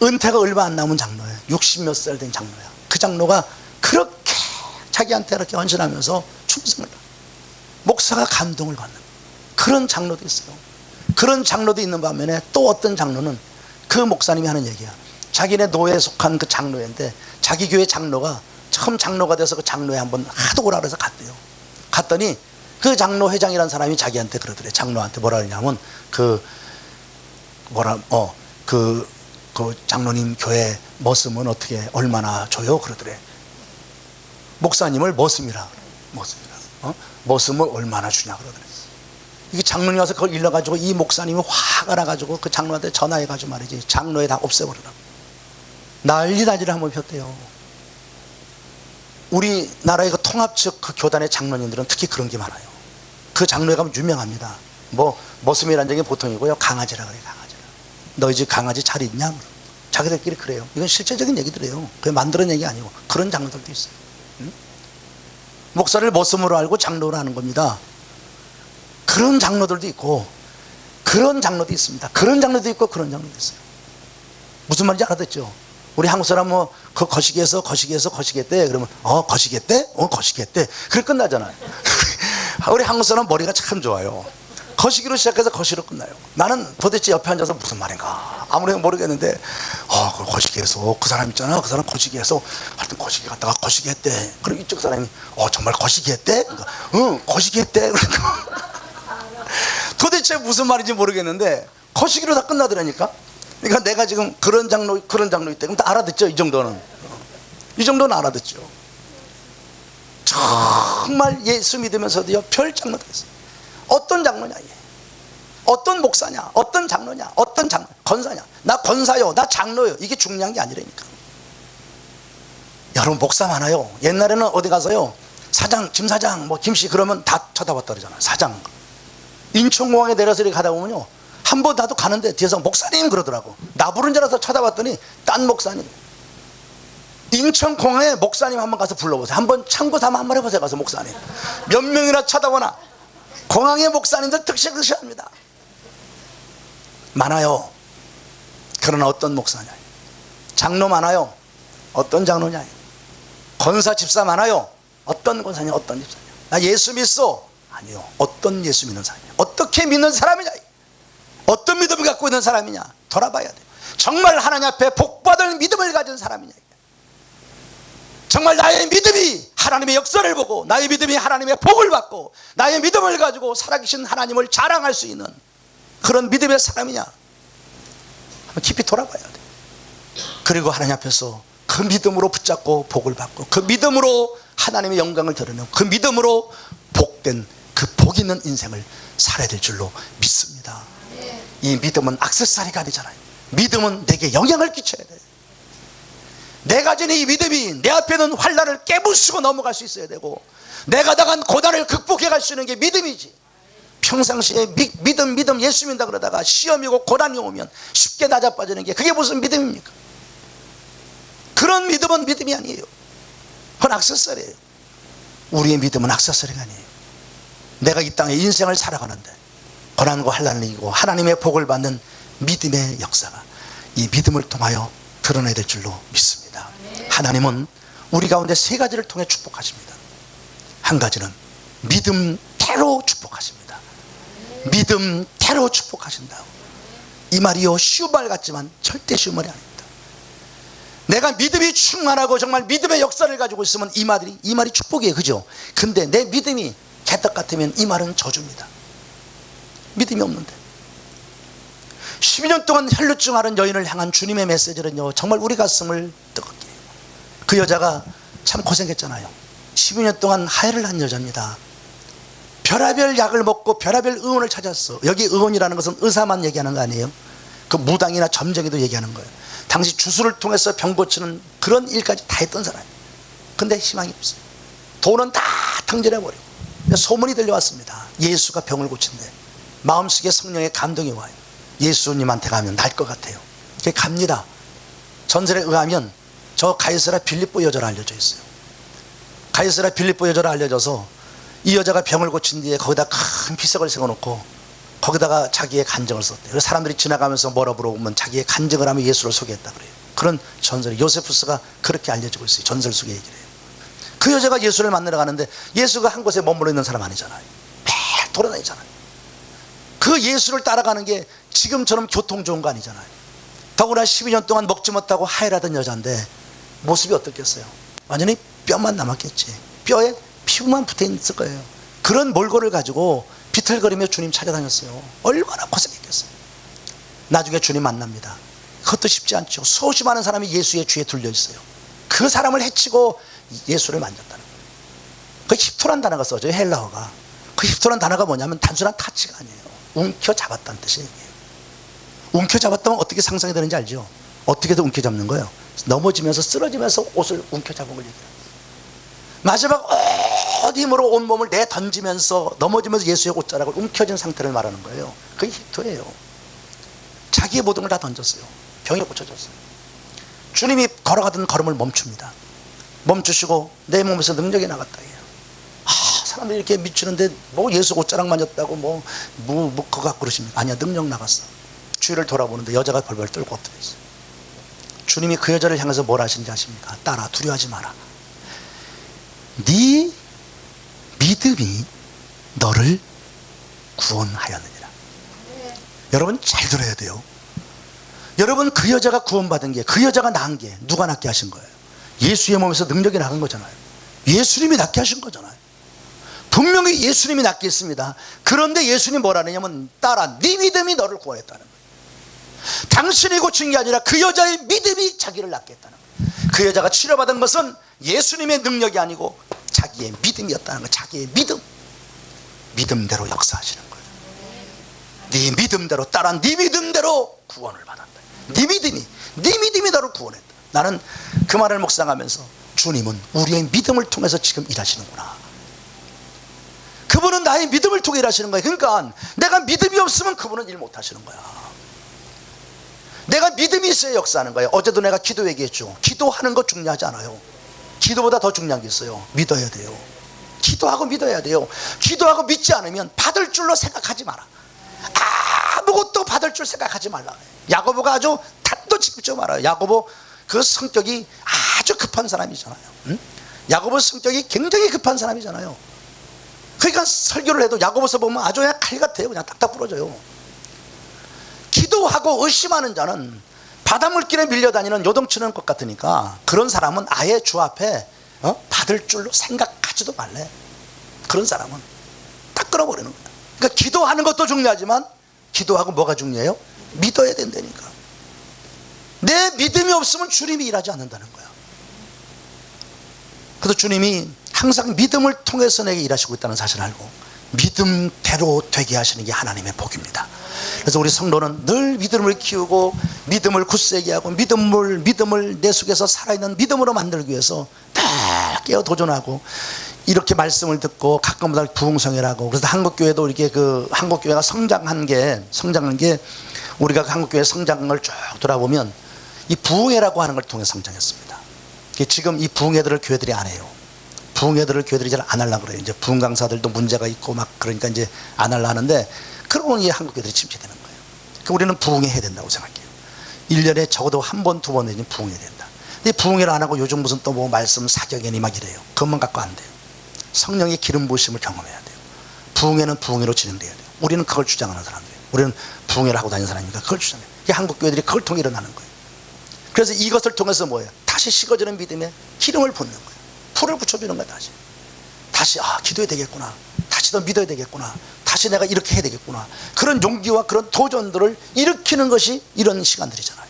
A: 은퇴가 얼마 안 남은 장로예요. 60 몇 살 된 장로야. 그 장로가 그렇게 자기한테 이렇게 헌신하면서 충성을 받는, 목사가 감동을 받는 그런 장로도 있어요. 그런 장로도 있는 반면에, 또 어떤 장로는 그 목사님이 하는 얘기야. 자기네 노예에 속한 그 장로인데, 자기 교회 장로가 처음 장로가 돼서 그 장로에 한번 하도 오라 그래서 갔대요. 갔더니 그 장로 회장이라는 사람이 자기한테 그러더래. 장로한테 뭐라 그러냐면, 그 장로님 교회 머슴은 어떻게 얼마나 줘요? 그러더래. 목사님을 머슴이라 그래. 머슴을 얼마나 주냐 그러더래. 이게 장로님 와서 그걸 일러가지고, 이 목사님이 화가 나가지고 그 장로한테 전화해가지고 말이지, 장로에 다 없애버리라고. 난리를 한번 폈대요. 우리나라의 그 통합 측 그 교단의 장로님들은 특히 그런 게 많아요. 그 장로에 가면 유명합니다. 머슴이라는 적이 보통이고요, 강아지라 그래요. 강아지라. 너희 집 강아지 잘 있냐? 자기들끼리 그래요. 이건 실제적인 얘기들이에요. 그게 만드는 얘기 아니고. 그런 장로들도 있어요. 응? 목사를 모습으로 알고 장로를 하는 겁니다. 그런 장로들도 있고 그런 장로도 있습니다. 그런 장로도 있고 그런 장로도 있어요. 무슨 말인지 알아듣죠? 우리 한국 사람 뭐 그 거시기에서 거시기했대 그러면 거시기했대? 거시기했대. 그래 끝나잖아요. 우리 한국 사람 머리가 참 좋아요. 거시기로 시작해서 거시로 끝나요. 나는 도대체 옆에 앉아서 무슨 말인가 아무래도 모르겠는데 그 거시기에서 그 사람 있잖아, 그 사람 거시기에서 하여튼 거시기 갔다가 거시기 했대. 그리고 이쪽 사람이 정말 거시기 했대? 그러니까, 응 거시기 했대. 그러니까 도대체 무슨 말인지 모르겠는데 거시기로 다 끝나더라니까. 그러니까 내가 지금 그런 장로 있대. 그럼 다 알아듣죠. 이 정도는 알아듣죠. 정말 예수 믿으면서도요 별 장로가 있어요. 어떤 장로냐, 얘. 어떤 목사냐, 어떤 장로냐, 어떤 권사냐. 나 권사요, 나 장로요. 이게 중요한 게 아니라니까. 여러분 목사 많아요. 옛날에는 어디 가서요 사장, 김사장, 김씨 그러면 다 쳐다봤다 그러잖아요. 사장. 인천공항에 내려서 이렇게 가다 보면요 한 번 나도 가는데 뒤에서 목사님 그러더라고. 나 부른 줄 알아서 쳐다봤더니 딴 목사님. 인천공항에 목사님 한번 가서 불러보세요. 한번 참고 삼아 한번 해보세요. 가서 목사님 몇 명이나 쳐다보나. 공항의 목사님들 특식합니다. 많아요. 그러나 어떤 목사냐. 장로 많아요. 어떤 장로냐. 권사 집사 많아요. 어떤 권사냐, 어떤 집사냐. 나 예수 믿어. 아니요. 어떤 예수 믿는 사람이냐. 어떻게 믿는 사람이냐. 어떤 믿음을 갖고 있는 사람이냐. 돌아봐야 돼요. 정말 하나님 앞에 복받을 믿음을 가진 사람이냐. 정말 나의 믿음이 하나님의 역사를 보고 나의 믿음이 하나님의 복을 받고 나의 믿음을 가지고 살아계신 하나님을 자랑할 수 있는 그런 믿음의 사람이냐. 한번 깊이 돌아봐야 돼. 그리고 하나님 앞에서 그 믿음으로 붙잡고 복을 받고 그 믿음으로 하나님의 영광을 드러내고 그 믿음으로 복된 그 복 있는 인생을 살아야 될 줄로 믿습니다. 이 믿음은 액세서리가 아니잖아요. 믿음은 내게 영향을 끼쳐야 돼요. 내가 가진 이 믿음이 내 앞에 있는 환난을 깨부수고 넘어갈 수 있어야 되고 내가 당한 고난을 극복해 갈 수 있는 게 믿음이지. 평상시에 믿음 예수 믿는다 그러다가 시험이고 고난이 오면 쉽게 낮아빠지는 게 그게 무슨 믿음입니까? 그런 믿음은 믿음이 아니에요. 그건 액세서리예요. 우리의 믿음은 액세서리가 아니에요. 내가 이 땅에 인생을 살아가는데 고난과 환난을 이기고 하나님의 복을 받는 믿음의 역사가 이 믿음을 통하여 드러내야 될 줄로 믿습니다. 하나님은 우리 가운데 세 가지를 통해 축복하십니다. 한 가지는 믿음대로 축복하십니다. 믿음대로 축복하신다. 이 말이요 쉬운 말 같지만 절대 쉬운 말이 아닙니다. 내가 믿음이 충만하고 정말 믿음의 역사를 가지고 있으면 이 말이 축복이에요. 그죠? 근데 내 믿음이 개떡 같으면 이 말은 저주입니다. 믿음이 없는데 12년 동안 혈루증 앓은 여인을 향한 주님의 메시지는요 정말 우리 가슴을 뜨겁게 해요. 그 여자가 참 고생했잖아요. 12년 동안 하혈을 한 여자입니다. 별의별 약을 먹고 별의별 의원을 찾았어. 여기 의원이라는 것은 의사만 얘기하는 거 아니에요. 그 무당이나 점쟁이도 얘기하는 거예요. 당시 주술을 통해서 병 고치는 그런 일까지 다 했던 사람이에요. 근데 희망이 없어요. 돈은 다 탕진해버리고 소문이 들려왔습니다. 예수가 병을 고친대. 마음속에 성령의 감동이 와요. 예수님한테 가면 날 것 같아요. 그게 갑니다. 전설에 의하면 저 가이사랴 빌립보 여자로 알려져 있어요. 가이사랴 빌립보 여자로 알려져서 이 여자가 병을 고친 뒤에 거기다 큰 비석을 세워놓고 거기다가 자기의 간증을 썼대요. 그래서 사람들이 지나가면서 뭐라 물어보면 자기의 간증을 하며 예수를 소개했다 그래요. 그런 전설이 요세푸스가 그렇게 알려지고 있어요. 전설 속의 얘기를 해요. 그 여자가 예수를 만나러 가는데 예수가 한 곳에 머물러 있는 사람 아니잖아요. 매일 돌아다니잖아요. 그 예수를 따라가는 게 지금처럼 교통 좋은 거 아니잖아요. 더구나 12년 동안 먹지 못하고 하혈하던 여자인데 모습이 어떻겠어요? 완전히 뼈만 남았겠지. 뼈에 피부만 붙어 있을 거예요. 그런 몰골을 가지고 비틀거리며 주님 찾아다녔어요. 얼마나 고생했겠어요. 나중에 주님 만납니다. 그것도 쉽지 않죠. 수없이 많은 사람이 예수의 주에 둘려 있어요. 그 사람을 해치고 예수를 만졌다는 거예요. 그 힙토란 단어가 써져요. 헬라어가. 그 힙토란 단어가 뭐냐면 단순한 타치가 아니에요. 움켜잡았다는 뜻이에요. 움켜잡았다면 어떻게 상상이 되는지 알죠? 어떻게든 움켜잡는 거예요. 넘어지면서 쓰러지면서 옷을 움켜잡은 걸 얘기해요. 마지막 어디 힘으로 온몸을 내던지면서 넘어지면서 예수의 옷자락을 움켜쥔 상태를 말하는 거예요. 그게 힙토예요. 자기의 모든 걸 다 던졌어요. 병이 고쳐졌어요. 주님이 걸어가던 걸음을 멈춥니다. 멈추시고 내 몸에서 능력이 나갔다 해요. 사람들이 이렇게 미치는데 뭐 예수 옷자락 만졌다고 뭐 그거 갖고 그러십니까? 아니야, 능력 나갔어. 주위를 돌아보는데 여자가 벌벌 떨고 엎드려 있어요. 주님이 그 여자를 향해서 뭘 하시는지 아십니까? 딸아, 두려워하지 마라. 네 믿음이 너를 구원하였느니라. 여러분 잘 들어야 돼요. 여러분, 그 여자가 구원받은 게, 그 여자가 낳은 게 누가 낫게 하신 거예요? 예수의 몸에서 능력이 나간 거잖아요. 예수님이 낫게 하신 거잖아요. 분명히 예수님이 낫게 했습니다. 그런데 예수님이 뭐라 하냐면, 딸아, 네 믿음이 너를 구원했다는 거예요. 당신이 고친 게 아니라 그 여자의 믿음이 자기를 낫게 했다는 거예요. 그 여자가 치료받은 것은 예수님의 능력이 아니고 자기의 믿음이었다는 거예요. 자기의 믿음대로 역사하시는 거예요. 네 믿음대로, 딸아, 네 믿음대로 구원을 받았다. 네 믿음이 너를 구원했다. 나는 그 말을 묵상하면서, 주님은 우리의 믿음을 통해서 지금 일하시는구나. 그분은 나의 믿음을 통해 일하시는 거예요. 그러니까 내가 믿음이 없으면 그분은 일 못 하시는 거야. 내가 믿음이 있어야 역사하는 거예요. 어제도 내가 기도 얘기했죠. 기도하는 거 중요하지 않아요. 기도보다 더 중요한 게 있어요. 믿어야 돼요. 기도하고 믿어야 돼요. 기도하고 믿지 않으면 받을 줄로 생각하지 마라. 아무것도 받을 줄 생각하지 말라. 야고보가 아주 단도직입적으로 말아요. 야고보 그 성격이 아주 급한 사람이잖아요. 응? 야고보 성격이 굉장히 급한 사람이잖아요. 그러니까 설교를 해도 야고보서 보면 아주 그냥 칼 같아요. 그냥 딱딱 부러져요. 기도하고 의심하는 자는 바닷물길에 밀려다니는 요동치는 것 같으니까, 그런 사람은 아예 주 앞에 받을 줄로 생각하지도 말래. 그런 사람은 딱 끊어버리는 거야. 그러니까 기도하는 것도 중요하지만, 기도하고 뭐가 중요해요? 믿어야 된다니까. 내 믿음이 없으면 주님이 일하지 않는다는 거야. 그래서 주님이 항상 믿음을 통해서 내게 일하시고 있다는 사실을 알고 믿음대로 되게 하시는 게 하나님의 복입니다. 그래서 우리 성도는 늘 믿음을 키우고 믿음을 굳세게 하고 믿음을 내 속에서 살아있는 믿음으로 만들기 위해서 늘 깨어 도전하고, 이렇게 말씀을 듣고 가끔마다 부흥성회를 하고, 그래서 한국교회도 이렇게 한국교회가 성장한 게 우리가 한국교회 성장을 쭉 돌아보면 이 부흥회라고 하는 걸 통해 성장했습니다. 지금 이 부흥회들을 교회들이 안 해요. 부흥회들을 교회들이 잘 안 하려고 그래요. 이제 부흥 강사들도 문제가 있고 막 그러니까 이제 안 하려 하는데, 그러면 이제 한국교회들이 침체되는 거예요. 그러니까 우리는 부흥회 해야 된다고 생각해요. 1년에 적어도 한 번, 두 번 내지는 부흥회 된다. 근데 부흥회를 안 하고 요즘 무슨 또 뭐 말씀 사경이니 막 이래요. 그것만 갖고 안 돼요. 성령의 기름 부으심을 경험해야 돼요. 부흥회는 부흥회로 진행돼야 돼요. 우리는 그걸 주장하는 사람들이에요. 우리는 부흥회를 하고 다니는 사람이니까 그걸 주장해요. 이게 한국교회들이 그걸 통해 일어나는 거예요. 그래서 이것을 통해서 뭐예요? 다시 식어지는 믿음에 기름을 붓는 거예요. 풀을 붙여주는 거야. 다시 기도해야 되겠구나. 다시 더 믿어야 되겠구나. 다시 내가 이렇게 해야 되겠구나. 그런 용기와 그런 도전들을 일으키는 것이 이런 시간들이잖아요.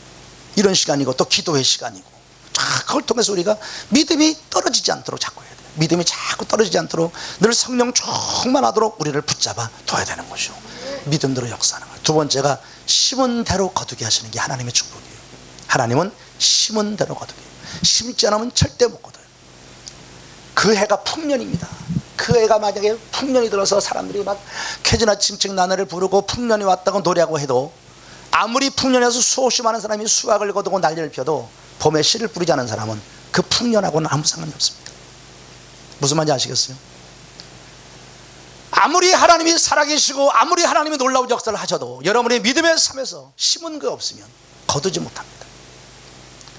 A: 이런 시간이고 또 기도의 시간이고, 그걸 통해서 우리가 믿음이 떨어지지 않도록 자꾸 해야 돼요. 믿음이 자꾸 떨어지지 않도록 늘 성령 충만하도록 우리를 붙잡아 둬야 되는 것이죠. 믿음대로 역사하는 거예요. 두 번째가 심은 대로 거두게 하시는 게 하나님의 축복이에요. 하나님은 심은 대로 거두게. 심지 않으면 절대 못 거둬요. 그 해가 풍년입니다. 그 해가 만약에 풍년이 들어서 사람들이 막 캐지나 칭칭 나날을 부르고 풍년이 왔다고 노래하고 해도, 아무리 풍년에서 수없이 많은 사람이 수확을 거두고 난리를 펴도 봄에 씨를 뿌리지 않은 사람은 그 풍년하고는 아무 상관이 없습니다. 무슨 말인지 아시겠어요? 아무리 하나님이 살아계시고 아무리 하나님이 놀라운 역사를 하셔도 여러분의 믿음의 삶에서 심은 거 없으면 거두지 못합니다.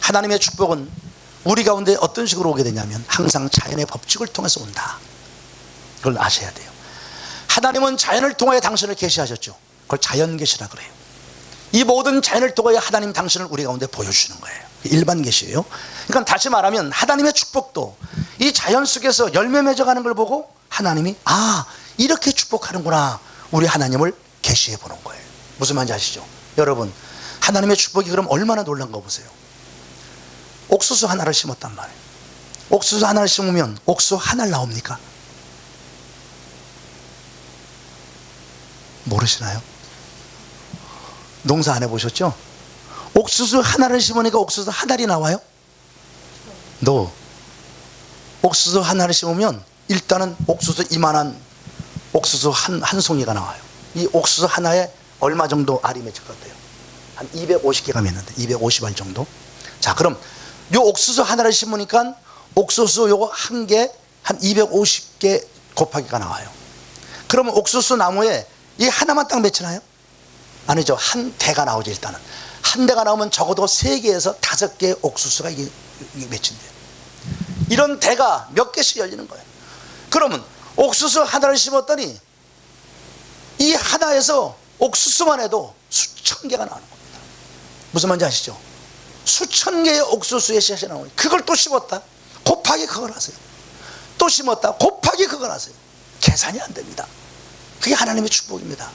A: 하나님의 축복은 우리 가운데 어떤 식으로 오게 되냐면 항상 자연의 법칙을 통해서 온다. 그걸 아셔야 돼요. 하나님은 자연을 통하여 당신을 계시하셨죠. 그걸 자연 계시라 그래요. 이 모든 자연을 통하여 하나님 당신을 우리 가운데 보여주시는 거예요. 일반 계시예요. 그러니까 다시 말하면 하나님의 축복도 이 자연 속에서 열매 맺어가는 걸 보고 하나님이 이렇게 축복하는구나, 우리 하나님을 계시해 보는 거예요. 무슨 말인지 아시죠? 여러분, 하나님의 축복이 그럼 얼마나 놀란 거 보세요. 옥수수 하나를 심었단 말이에요. 옥수수 하나를 심으면 옥수수 하나를 나옵니까? 모르시나요? 농사 안 해보셨죠? 옥수수 하나를 심으니까 옥수수 한 알이 나와요? 옥수수 하나를 심으면 일단은 옥수수 이만한 옥수수 한 송이가 나와요. 이 옥수수 하나에 얼마 정도 알이 맺힐 것 같아요? 한 250개가 맺는데 250알 정도. 자, 그럼 요 옥수수 하나를 심으니까 옥수수 요거 한 개 한 250개 곱하기가 나와요. 그러면 옥수수 나무에 이 하나만 딱 맺히나요? 아니죠. 한 대가 나오죠. 일단은 한 대가 나오면 적어도 3개에서 5개의 옥수수가 이게 맺힌대요. 이런 대가 몇 개씩 열리는 거예요. 그러면 옥수수 하나를 심었더니 이 하나에서 옥수수만 해도 수천 개가 나오는 겁니다. 무슨 말인지 아시죠? 수천 개의 옥수수의 씨앗이 나오니 그걸 또 심었다 곱하기 그걸 하세요. 또 심었다 곱하기 그걸 하세요. 계산이 안 됩니다. 그게 하나님의 축복입니다.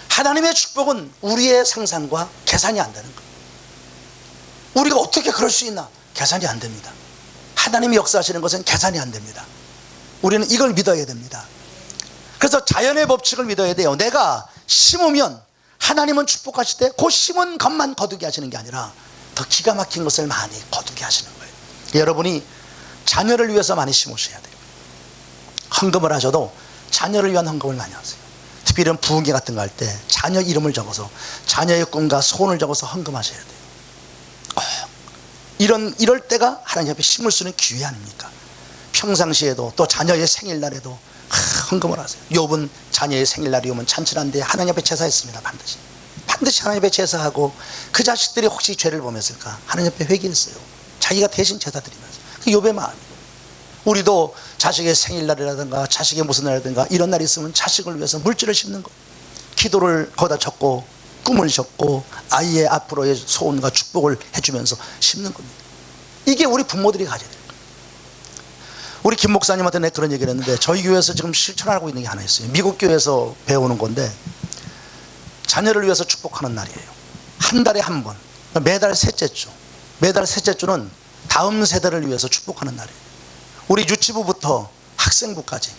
A: 하나님의 축복은 우리의 상상과 계산이 안 되는 거예요. 우리가 어떻게 그럴 수 있나? 계산이 안 됩니다. 하나님이 역사하시는 것은 계산이 안 됩니다. 우리는 이걸 믿어야 됩니다. 그래서 자연의 법칙을 믿어야 돼요. 내가 심으면 하나님은 축복하실 때 그 심은 것만 거두게 하시는 게 아니라 더 기가 막힌 것을 많이 거두게 하시는 거예요. 여러분이 자녀를 위해서 많이 심으셔야 돼요. 헌금을 하셔도 자녀를 위한 헌금을 많이 하세요. 특히 이런 부흥회 같은 거 할 때 자녀 이름을 적어서 자녀의 꿈과 소원을 적어서 헌금하셔야 돼요. 이럴 때가 하나님 앞에 심을 수 있는 기회 아닙니까? 평상시에도 또 자녀의 생일날에도 헌금을 하세요. 욥은 자녀의 생일날이 오면 잔치란데 하나님 앞에 제사했습니다. 반드시 하나님 앞에 제사하고 그 자식들이 혹시 죄를 범했을까 하나님 앞에 회개했어요. 자기가 대신 제사 드리면서. 그 욥의 마음이에요. 우리도 자식의 생일날이라든가 자식의 무슨 날이라든가 이런 날이 있으면 자식을 위해서 물질을 심는 거예요. 기도를 거기다 적고 꿈을 적고 아이의 앞으로의 소원과 축복을 해주면서 심는 겁니다. 이게 우리 부모들이 가져야 돼요. 우리 김 목사님한테 내가 그런 얘기를 했는데 저희 교회에서 지금 실천하고 있는 게 하나 있어요. 미국 교회에서 배우는 건데 자녀를 위해서 축복하는 날이에요. 한 달에 한 번, 매달 셋째 주. 매달 셋째 주는 다음 세대를 위해서 축복하는 날이에요. 우리 유치부부터 학생부까지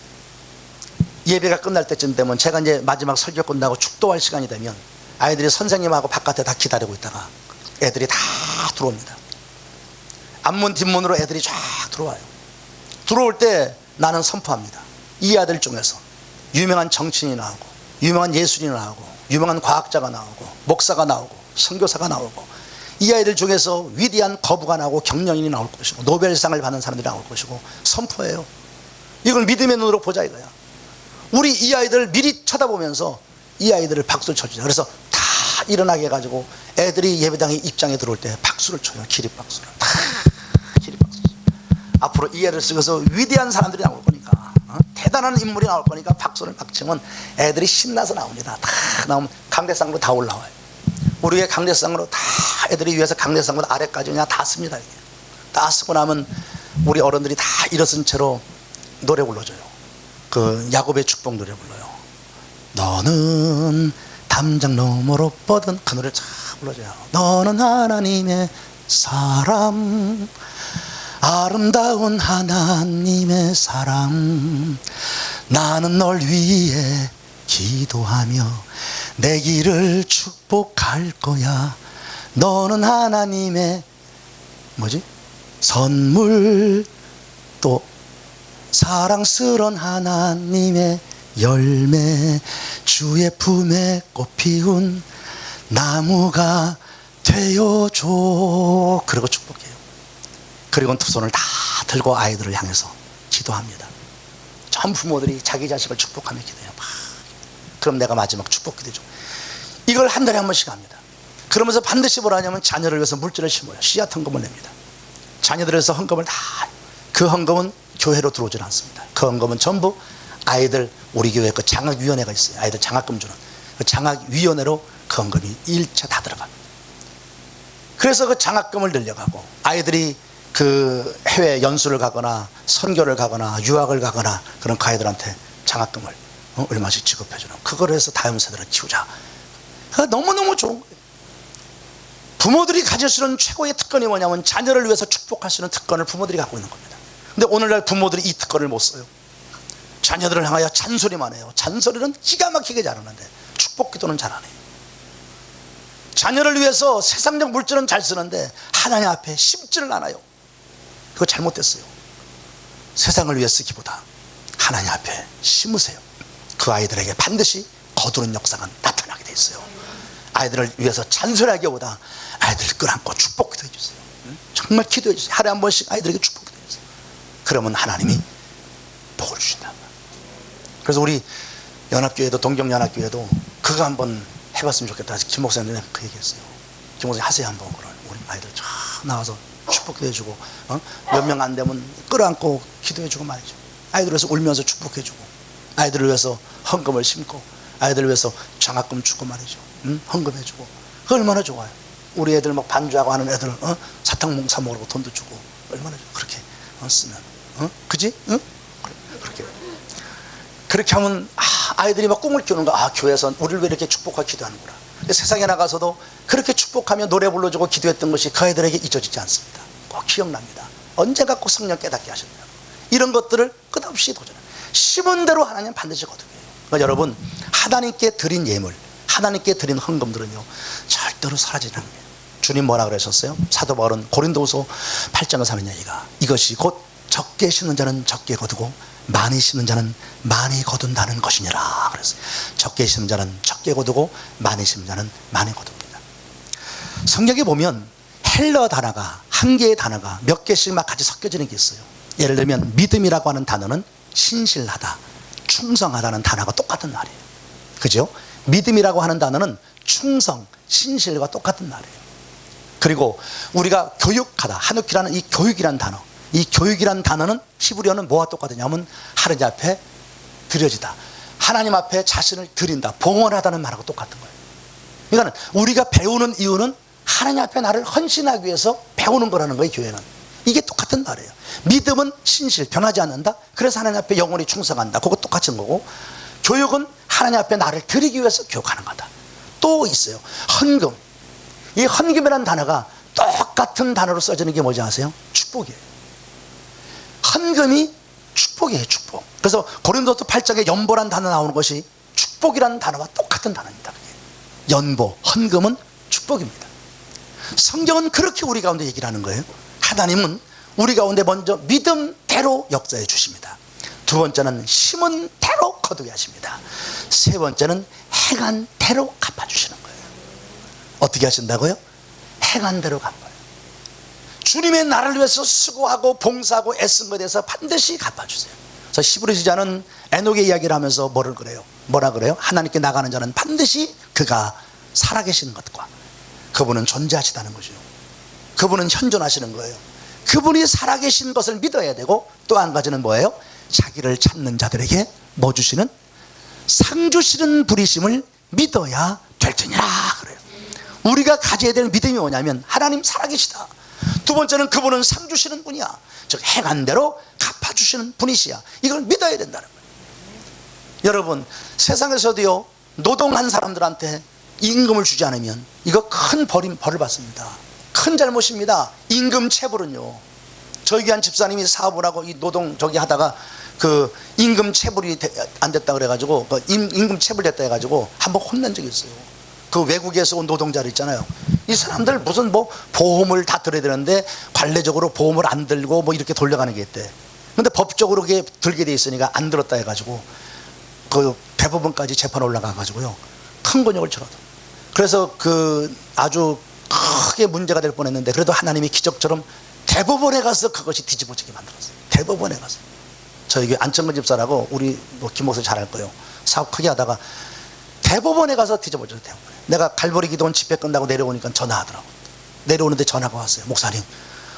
A: 예배가 끝날 때쯤 되면 제가 이제 마지막 설교 끝나고 축도할 시간이 되면 아이들이 선생님하고 바깥에 다 기다리고 있다가 애들이 다 들어옵니다. 앞문 뒷문으로 애들이 쫙 들어와요. 들어올 때 나는 선포합니다. 이 아들 중에서 유명한 정치인이 나오고 유명한 예술인이 나오고 유명한 과학자가 나오고 목사가 나오고 선교사가 나오고 이 아이들 중에서 위대한 거부가 나오고 경영인이 나올 것이고 노벨상을 받는 사람들이 나올 것이고 선포해요. 이걸 믿음의 눈으로 보자 이거야. 우리 이 아이들 미리 쳐다보면서 이 아이들을 박수를 쳐주자. 그래서 다 일어나게 해가지고 애들이 예배당에 입장에 들어올 때 박수를 쳐요. 기립박수를 다 기립박수. 앞으로 이 애를 쓰고서 위대한 사람들이 나올 거니까 대단한 인물이 나올 거니까 박수를 막 치면 애들이 신나서 나옵니다. 다 나오면 강대상으로 다 올라와요. 우리의 강대상으로 다 애들이 위에서 강대상보다 아래까지 그냥 다 씁니다. 다 쓰고 나면 우리 어른들이 다 일어선 채로 노래 불러줘요. 그 야곱의 축복 노래 불러요. 너는 담장 너머로 뻗은 그 노래를 잘 불러줘요. 너는 하나님의 사람 아름다운 하나님의 사람 나는 널 위해 기도하며 내 길을 축복할 거야. 너는 하나님의 선물 또 사랑스런 하나님의 열매 주의 품에 꽃 피운 나무가 되어줘. 그리고 축복해요. 그리고 두 손을 다 들고 아이들을 향해서 기도합니다. 전 부모들이 자기 자식을 축복하며 기도해요. 그럼 내가 마지막 축복 기도죠. 이걸 한 달에 한 번씩 합니다. 그러면서 반드시 뭐라 하냐면 자녀를 위해서 물질을 심어요. 씨앗 헌금을 냅니다. 자녀들을 위해서 헌금을 다 그 헌금은 교회로 들어오질 않습니다. 그 헌금은 전부 아이들 우리 교회 그 장학위원회가 있어요. 아이들 장학금 주는 그 장학위원회로 그 헌금이 일체 다 들어갑니다. 그래서 그 장학금을 늘려가고 아이들이 그 해외 연수를 가거나 선교를 가거나 유학을 가거나 그런 그 아이들한테 장학금을 얼마씩 지급해주는 그걸 해서 다음 세대를 키우자. 너무너무 좋은 거예요. 부모들이 가질 수 있는 최고의 특권이 뭐냐면 자녀를 위해서 축복할 수 있는 특권을 부모들이 갖고 있는 겁니다. 근데 오늘날 부모들이 이 특권을 못 써요. 자녀들을 향하여 잔소리만 해요. 잔소리는 기가 막히게 잘하는데 축복 기도는 잘 안 해요. 자녀를 위해서 세상적 물질은 잘 쓰는데 하나님 앞에 심지를 않아요. 그거 잘못됐어요. 세상을 위해 쓰기보다 하나님 앞에 심으세요. 그 아이들에게 반드시 거두는 역사가 나타나게 돼 있어요. 아이들을 위해서 잔소리하기보다 아이들을 끌어안고 축복 기도해 주세요. 정말 기도해 주세요. 하루에 한 번씩 아이들에게 축복 기도해 주세요. 그러면 하나님이 복을 주신다. 그래서 우리 연합교회도, 동경연합교회도 그거 한번 해봤으면 좋겠다. 김 목사님이 그 얘기했어요. 김 목사님 하세요 한번. 그런 우리 아이들 쫙 나와서 축복 기도해주고, 몇 명 안 되면 끌어안고 기도해주고 말이죠. 아이들 위해서 울면서 축복해주고, 아이들을 위해서 헌금을 심고, 아이들을 위해서 장학금 주고 말이죠. 헌금해주고. 그거 얼마나 좋아요. 우리 애들 막 반주하고 하는 애들 사탕 사 먹으라고 돈도 주고 얼마나 좋아. 그렇게 쓰면 그지? 그렇게 하면 아이들이 막 꿈을 키우는 거야. 교회에서 우리를 왜 이렇게 축복하고 기도하는구나. 세상에 나가서도 그렇게 축복하며 노래 불러주고 기도했던 것이 그 아이들에게 잊어지지 않습니다. 꼭 기억납니다. 언젠가 꼭 성령 깨닫게 하셨냐. 이런 것들을 끝없이 도전해요. 심은 대로 하나님 반드시 거두게 해요. 그러니까 여러분, 하나님께 드린 예물, 하나님께 드린 헌금들은요 절대로 사라지지 않는 거예요. 주님 뭐라 그러셨어요? 사도 바울은 고린도후서 8장을 3년 얘기가, 이것이 곧 적게 심는 자는 적게 거두고 많이 심는 자는 많이 거둔다는 것이니라. 그래서 적게 심는 자는 적게 거두고 많이 심는 자는 많이 거둡니다. 성경에 보면 헬러 단어가, 한 개의 단어가 몇 개씩 막 같이 섞여지는 게 있어요. 예를 들면 믿음이라고 하는 단어는 신실하다, 충성하다는 단어가 똑같은 말이에요. 그죠? 믿음이라고 하는 단어는 충성, 신실과 똑같은 말이에요. 그리고 우리가 교육하다, 하누키라는 이 교육이라는 단어, 이 교육이라는 단어는 히브리어는 뭐와 똑같으냐면 하나님 앞에 드려지다, 하나님 앞에 자신을 드린다, 봉헌하다는 말하고 똑같은 거예요. 그러니까 우리가 배우는 이유는 하나님 앞에 나를 헌신하기 위해서 배우는 거라는 거예요. 교회는 이게 똑같은 말이에요. 믿음은 신실, 변하지 않는다. 그래서 하나님 앞에 영원히 충성한다. 그거 똑같은 거고, 교육은 하나님 앞에 나를 드리기 위해서 교육하는 거다. 또 있어요. 헌금. 이 헌금이라는 단어가 똑같은 단어로 써지는 게 뭔지 아세요? 축복이에요. 헌금이 축복이에요. 축복. 그래서 고린도서 8장에 연보라는 단어 나오는 것이 축복이라는 단어와 똑같은 단어입니다. 연보, 헌금은 축복입니다. 성경은 그렇게 우리 가운데 얘기를 하는 거예요. 하나님은 우리 가운데 먼저 믿음대로 역사해 주십니다. 두 번째는 심은 대로 거두게 하십니다. 세 번째는 행한 대로 갚아주시는 거예요. 어떻게 하신다고요? 행한 대로 갚아요. 주님의 나라를 위해서 수고하고 봉사하고 애쓴 것에 대해서 반드시 갚아주세요. 그래서 히브리서자는 에녹의 이야기를 하면서 뭐라 그래요? 하나님께 나가는 자는 반드시 그가 살아계신 것과 그분은 존재하시다는 거죠. 그분은 현존하시는 거예요. 그분이 살아계신 것을 믿어야 되고, 또 한 가지는 뭐예요? 자기를 찾는 자들에게 뭐 주시는? 상 주시는 분이심을 믿어야 될 테니라 그래요. 우리가 가져야 될 믿음이 뭐냐면 하나님 살아계시다. 두 번째는 그분은 상 주시는 분이야. 즉 행한 대로 갚아주시는 분이시야. 이걸 믿어야 된다는 거예요. 여러분, 세상에서도요 노동한 사람들한테 임금을 주지 않으면 이거 큰 벌을 받습니다. 큰 잘못입니다. 임금 체불은요, 저희 교회 한 집사님이 사업을 하고 이 노동 저기 하다가 그 임금 체불이 안 됐다 그래가지고, 그 임금 체불됐다 해가지고 한번 혼난 적이 있어요. 그 외국에서 온 노동자들 있잖아요. 이 사람들 무슨 뭐 보험을 다 들어야 되는데 관례적으로 보험을 안 들고 뭐 이렇게 돌려가는 게 있대. 근데 법적으로 그게 들게 돼 있으니까 안 들었다 해가지고 그 대법원까지 재판 올라가가지고요 큰 곤욕을 치러도. 그래서 그 아주 크게 문제가 될 뻔했는데, 그래도 하나님이 기적처럼 대법원에 가서 그것이 뒤집어지게 만들었어요. 대법원에 가서. 저희 안천근 집사라고 우리 뭐 김 목사님 잘 알 거예요. 사업 크게 하다가 대법원에 가서 뒤집어져서 대법원에. 내가 갈보리 기도원 집회 끝나고 내려오니까 전화하더라고. 내려오는데 전화가 왔어요. 목사님,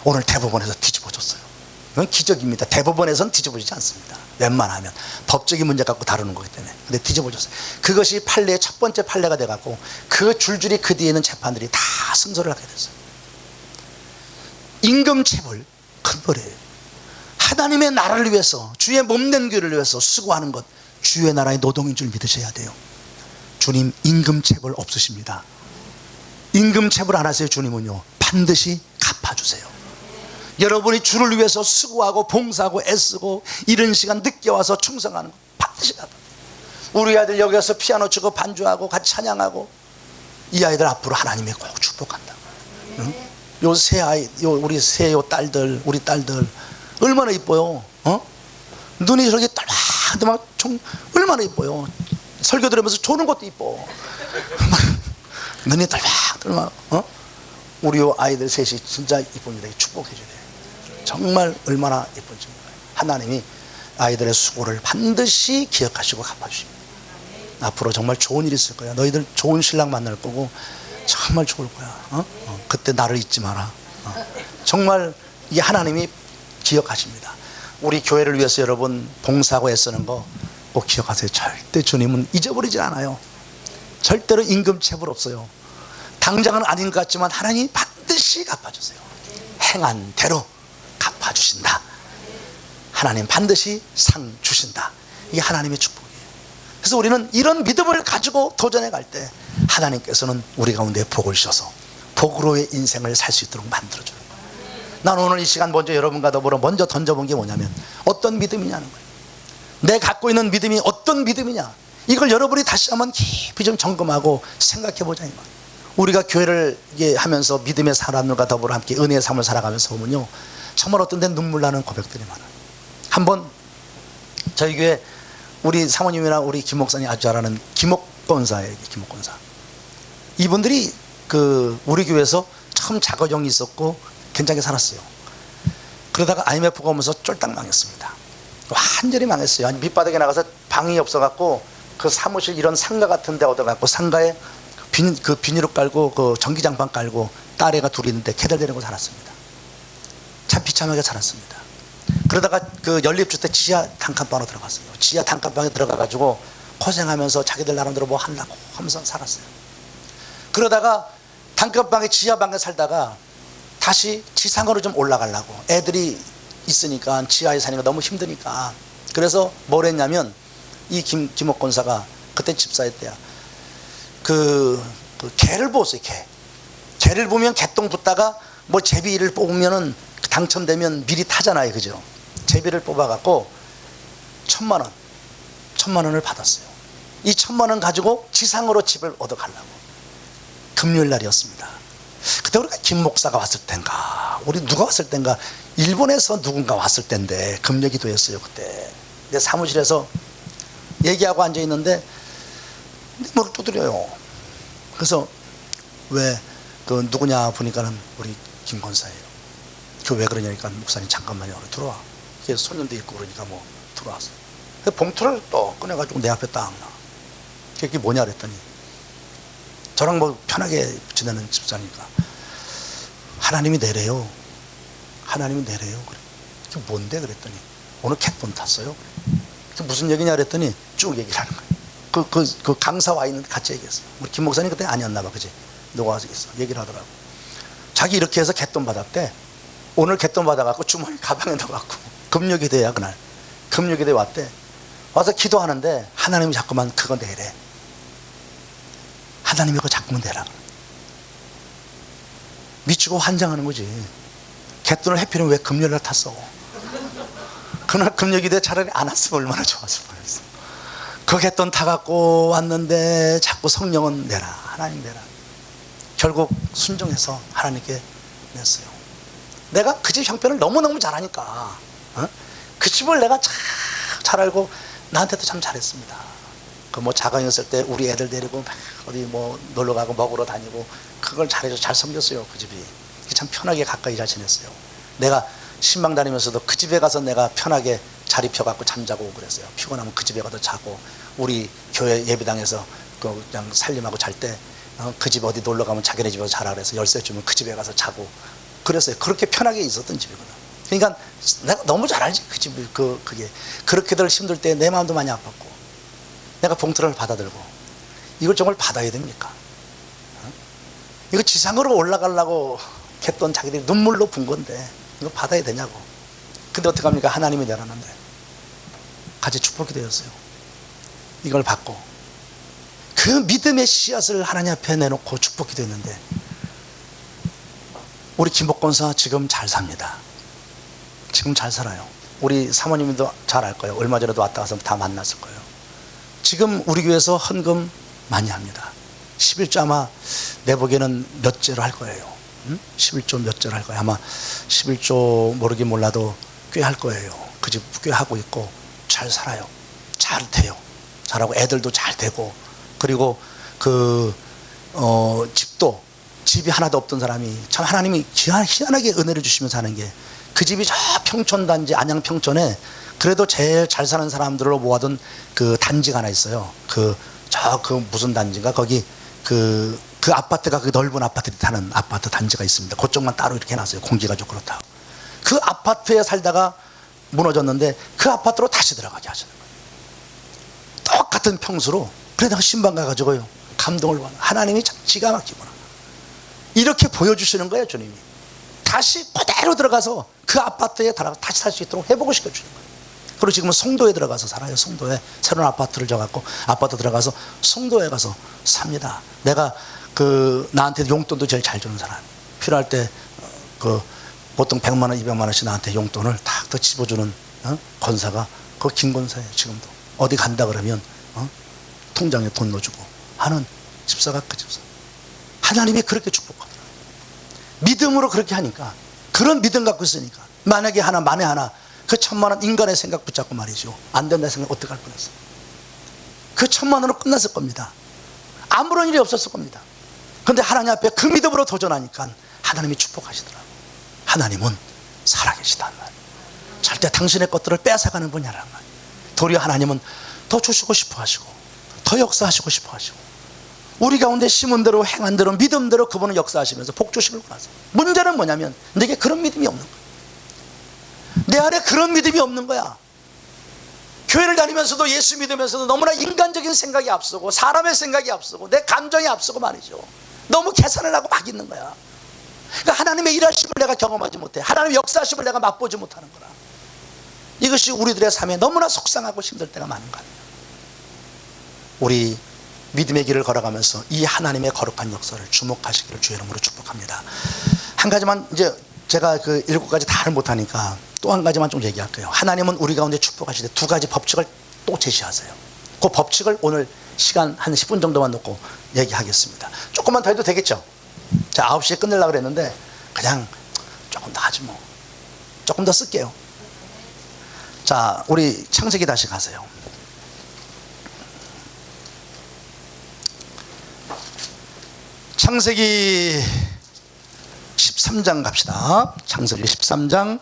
A: 오늘 대법원에서 뒤집어졌어요. 이건 기적입니다. 대법원에서는 뒤집어지지 않습니다. 웬만하면 법적인 문제 갖고 다루는 거기 때문에. 근데 뒤집어졌어요. 그것이 판례의 첫 번째 판례가 돼갖고 그 줄줄이 그 뒤에 있는 재판들이 다 승소를 하게 됐어요. 임금 체불 큰 벌이에요. 하나님의 나라를 위해서, 주의 몸된 교회를 위해서 수고하는 것, 주의 나라의 노동인 줄 믿으셔야 돼요. 주님 임금 체불 없으십니다. 임금 체불 안 하세요. 주님은요 반드시 갚아주세요. 여러분이 주를 위해서 수고하고 봉사하고 애쓰고 이런 시간 늦게 와서 충성하는 거 반드시 갚아요. 우리 아이들 여기 와서 피아노 치고 반주하고 같이 찬양하고, 이 아이들 앞으로 하나님이 꼭 축복한다. 응? 요 새 아이, 우리 새 딸들, 우리 딸들 얼마나 이뻐요. 눈이 저렇게 딸막딸막 얼마나 이뻐요. 설교 들으면서 조는 것도 이뻐. 너희들 막 우리 아이들 셋이 진짜 이쁩니다. 축복해 줘야 돼요. 정말 얼마나 예쁜지 몰라요. 하나님이 아이들의 수고를 반드시 기억하시고 갚아주십니다. 앞으로 정말 좋은 일이 있을 거야. 너희들 좋은 신랑 만날 거고 정말 좋을 거야. 그때 나를 잊지 마라. 정말 이 하나님이 기억하십니다. 우리 교회를 위해서 여러분 봉사하고 애쓰는 거 꼭 기억하세요. 절대 주님은 잊어버리지 않아요. 절대로 임금체불 없어요. 당장은 아닌 것 같지만 하나님이 반드시 갚아주세요. 행한 대로 갚아주신다. 하나님 반드시 상 주신다. 이게 하나님의 축복이에요. 그래서 우리는 이런 믿음을 가지고 도전해 갈 때 하나님께서는 우리 가운데 복을 주셔서 복으로의 인생을 살 수 있도록 만들어주는 거예요. 난 오늘 이 시간 먼저 여러분과 더불어 먼저 던져본 게 뭐냐면 어떤 믿음이냐는 거예요. 내 갖고 있는 믿음이 어떤 믿음이냐, 이걸 여러분이 다시 한번 깊이 좀 점검하고 생각해 보자 이 말. 우리가 교회를 하면서 믿음의 사람들과 더불어 함께 은혜의 삶을 살아가면서 보면요, 정말 어떤 데는 눈물 나는 고백들이 많아요. 한번 저희 교회 우리 사모님이랑 우리 김 목사님 아주 잘 아는 김옥권사예요. 김옥권사. 이분들이 우리 교회에서 처음 자가정이 있었고 괜찮게 살았어요. 그러다가 IMF가 오면서 쫄딱 망했습니다. 완전히 망했어요. 아니 밑바닥에 나가서 방이 없어갖고 그 사무실 이런 상가 같은 데 얻어갖고 상가에 비닐을 깔고 전기장판 깔고 딸애가 둘이 있는데 걔들 데리고 살았습니다. 참 비참하게 살았습니다. 그러다가 연립주택 지하 단칸방으로 들어갔어요. 지하 단칸방에 들어가가지고 고생하면서 자기들 나름대로 뭐 하려고 하면서 살았어요. 그러다가 단칸방에 지하방에 살다가 다시 지상으로 좀 올라가려고, 애들이 있으니까 지하에 사니까 너무 힘드니까, 그래서 뭘 했냐면 이 김옥권사가 그때 집사했대요. 개를 보았어요. 개를 보면 개똥 붙다가 뭐 제비를 뽑으면은 당첨되면 미리 타잖아요, 그죠? 제비를 뽑아갖고 1,000만 원을 받았어요. 이 1,000만 원 가지고 지상으로 집을 얻어가려고. 금요일 날이었습니다. 그때 우리가 김 목사가 왔을 땐가, 우리 누가 왔을 땐가, 일본에서 누군가 왔을 땐데 금요기도였어요. 그때 내 사무실에서 얘기하고 앉아 있는데 뭐를 두드려요. 그래서 왜 누구냐 보니까는 우리 김 권사예요. 왜 그러냐니까, 목사님 잠깐만요, 들어와. 그래서 손님도 있고 그러니까 뭐 들어왔어. 봉투를 또 꺼내가지고 내 앞에 딱 놔. 그게 뭐냐 그랬더니, 저랑 뭐 편하게 지내는 집사니까 하나님이 내래요. 하나님이 내래요. 그래. 그게 뭔데 그랬더니, 오늘 캣돈 탔어요. 그게 무슨 얘기냐 그랬더니 쭉 얘기를 하는 거예요. 그 강사 와 있는데 같이 얘기했어요. 우리 김 목사님 그때 아니었나 봐, 그지? 누가 와서 있어. 얘기를 하더라고. 자기 이렇게 해서 갯돈 받았대. 오늘 갯돈 받아갖고 주머니 가방에 넣어갖고 금요기도야 그날. 금요기도에 왔대. 와서 기도하는데 하나님이 자꾸만 그거 내래. 하나님이 그거 자꾸만 내라. 미치고 환장하는 거지. 갯돈을 해피는 왜 금요일날 탔어? 그날 금요기도에 차라리 안 왔으면 얼마나 좋았을 뻔했어. 그 갯돈 타갖고 왔는데 자꾸 성령은 내라, 하나님 내라. 결국 순종해서 하나님께 냈어요. 내가 그 집 형편을 너무너무 잘하니까, 그 집을 내가 잘 알고 나한테도 참 잘했습니다. 뭐 자가였을 때 우리 애들 데리고 어디 뭐 놀러 가고 먹으러 다니고 그걸 잘해서 잘 섬겼어요. 그 집이 참 편하게 가까이 잘 지냈어요. 내가 신방 다니면서도 그 집에 가서 내가 편하게 자리 펴갖고 잠자고 오고 그랬어요. 피곤하면 그 집에 가서 자고, 우리 교회 예배당에서 그냥 살림하고 잘 때 그 집 어디 놀러 가면 자기네 집에서 자라 그래서 열쇠 주면 그 집에 가서 자고 그랬어요. 그렇게 편하게 있었던 집이거든. 그러니까 내가 너무 잘 알지, 그 집이. 그게 그렇게들 힘들 때 내 마음도 많이 아팠고, 내가 봉투를 받아들고, 이걸 정말 받아야 됩니까? 이거 지상으로 올라가려고 했던 자기들이 눈물로 분 건데 이거 받아야 되냐고. 근데 어떡합니까? 하나님이 내놨는데 같이 축복이 되었어요. 이걸 받고 그 믿음의 씨앗을 하나님 앞에 내놓고 축복이 됐는데, 우리 김복권사 지금 잘 삽니다. 지금 잘 살아요. 우리 사모님도 잘 알 거예요. 얼마 전에도 왔다 가서 다 만났을 거예요. 지금 우리 교회에서 헌금 많이 합니다. 11조 아마 내 보기에는 몇 제로 할 거예요. 11조 몇 제로 할 거예요. 아마 11조 모르긴 몰라도 꽤 할 거예요. 그 집 꽤 하고 있고 잘 살아요. 잘 돼요. 잘하고 애들도 잘 되고, 그리고 집이 하나도 없던 사람이 참 하나님이 희한하게 은혜를 주시며 사는 게, 그 집이 저 평촌단지 안양 평촌에 그래도 제일 잘 사는 사람들로 모아둔 그 단지가 하나 있어요. 그 무슨 단지인가, 거기 그 아파트가, 그 넓은 아파트들이 타는 아파트 단지가 있습니다. 그쪽만 따로 이렇게 해놨어요. 공기가 좀 그렇다고. 그 아파트에 살다가 무너졌는데 그 아파트로 다시 들어가게 하시는 거예요. 똑같은 평수로. 그래다가 신방 가가지고요, 감동을 받는, 하나님이 참 기가 막히구나, 이렇게 보여주시는 거예요. 주님이 다시 그대로 들어가서 그 아파트에 다시 살 수 있도록 회복을 시켜주는 거예요. 그리고 지금은 송도에 들어가서 살아요. 송도에 새로운 아파트를 져갖고 아파트 들어가서 송도에 가서 삽니다. 내가 나한테 용돈도 제일 잘 주는 사람, 필요할 때 보통 100만 원 200만 원씩 나한테 용돈을 탁 더 집어주는 권사가 그 김권사예요. 지금도 어디 간다 그러면 통장에 돈 넣어주고 하는 집사가 그 집사. 하나님이 그렇게 축복하더라고요. 믿음으로 그렇게 하니까, 그런 믿음 갖고 있으니까, 만약에 만에 하나 그 1000만 원 인간의 생각 붙잡고 말이죠, 안 된다 생각 어떡할 뻔했어요. 그 1000만 원으로 끝났을 겁니다. 아무런 일이 없었을 겁니다. 그런데 하나님 앞에 그 믿음으로 도전하니까 하나님이 축복하시더라고요. 하나님은 살아계시단 말이에요. 절대 당신의 것들을 뺏어가는 분이 아니란 말이에요. 도리어 하나님은 더 주시고 싶어 하시고, 더 역사하시고 싶어 하시고, 우리 가운데 심은 대로 행한 대로 믿음대로 그분은 역사하시면서 복 주시길 원하세요. 문제는 뭐냐면 내게 그런 믿음이 없는 거예요. 내 안에 그런 믿음이 없는 거야. 교회를 다니면서도 예수 믿으면서도 너무나 인간적인 생각이 앞서고, 사람의 생각이 앞서고, 내 감정이 앞서고 말이죠. 너무 계산을 하고 막 있는 거야. 그러니까 하나님의 일하심을 내가 경험하지 못해, 하나님의 역사하심을 내가 맛보지 못하는 거라. 이것이 우리들의 삶에 너무나 속상하고 힘들 때가 많은 거 아니에요. 우리 믿음의 길을 걸어가면서 이 하나님의 거룩한 역사를 주목하시기를 주의 이름으로 축복합니다. 한 가지만, 이제 제가 그 7가지 다를 못하니까 또 한 가지만 좀 얘기할게요. 하나님은 우리 가운데 축복하실 때 2가지 법칙을 또 제시하세요. 그 법칙을 오늘 시간 한 10분 정도만 놓고 얘기하겠습니다. 조금만 더 해도 되겠죠? 자, 9시에 끝내려고 그랬는데 그냥 조금 더 하지 뭐. 조금 더 쓸게요. 자, 우리 창세기 다시 가세요. 창세기 13장 갑시다. 창세기 13장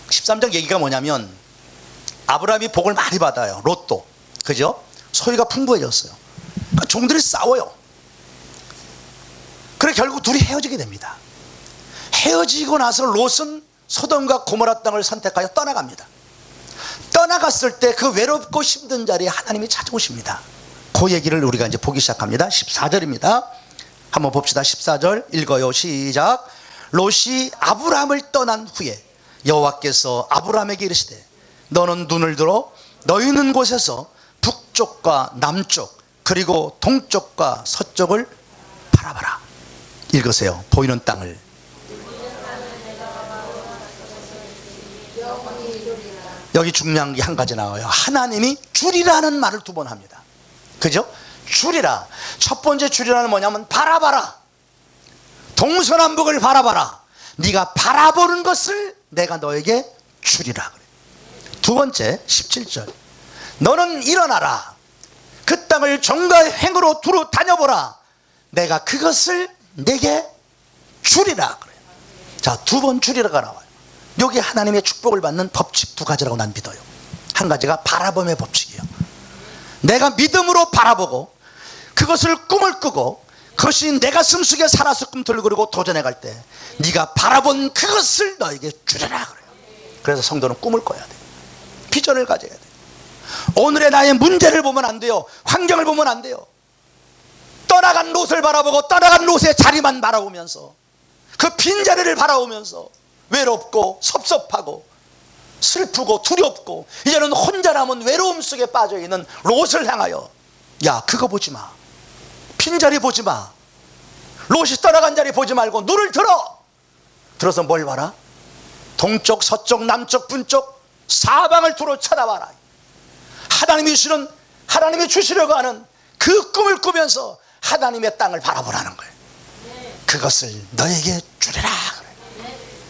A: 13장 얘기가 뭐냐면, 아브라함이 복을 많이 받아요. 롯도, 그죠? 소유가 풍부해졌어요. 그러니까 종들이 싸워요. 그래 결국 둘이 헤어지게 됩니다. 헤어지고 나서 롯은 소돔과 고모라 땅을 선택하여 떠나갑니다. 떠나갔을 때 그 외롭고 힘든 자리에 하나님이 찾아오십니다. 그 얘기를 우리가 이제 보기 시작합니다. 14절입니다. 한번 봅시다. 14절 읽어요. 시작. 롯이 아브라함을 떠난 후에 여호와께서 아브라함에게 이르시되, 너는 눈을 들어 너희 있는 곳에서 북쪽과 남쪽 그리고 동쪽과 서쪽을 바라봐라. 읽으세요. 보이는 땅을. 여기 중요한 게 한 가지 나와요. 하나님이 주리라는 말을 2번 합니다. 그죠? 주리라. 첫 번째 주리라는 뭐냐면 바라봐라. 동서남북을 바라봐라. 네가 바라보는 것을 내가 너에게 주리라. 두 번째 17절. 너는 일어나라. 그 땅을 정과 행으로 두루 다녀보라. 내가 그것을 내게 주리라. 자, 2번 주리라가 나와요. 여기 하나님의 축복을 받는 법칙 2가지라고 난 믿어요. 한 가지가 바라봄의 법칙이에요. 내가 믿음으로 바라보고 그것을 꿈을 꾸고 그것이 내 가슴 속에 살아서 꿈틀거리고 도전해 갈 때 네가 바라본 그것을 너에게 주리라 그래요. 그래서 성도는 꿈을 꿔야 돼요. 비전을 가져야 돼요. 오늘의 나의 문제를 보면 안 돼요. 환경을 보면 안 돼요. 떠나간 롯을 바라보고 떠나간 롯의 자리만 바라보면서 그 빈자리를 바라보면서 외롭고 섭섭하고 슬프고 두렵고 이제는 혼자 남은 외로움 속에 빠져있는 롯을 향하여, 야, 그거 보지 마. 빈자리 보지 마. 롯이 떠나간 자리 보지 말고 눈을 들어서 뭘 봐라? 동쪽 서쪽 남쪽 북쪽 사방을 두루 쳐다봐라. 하나님이 주시려고 하는 그 꿈을 꾸면서 하나님의 땅을 바라보라는 거예요. 그것을 너에게 주리라.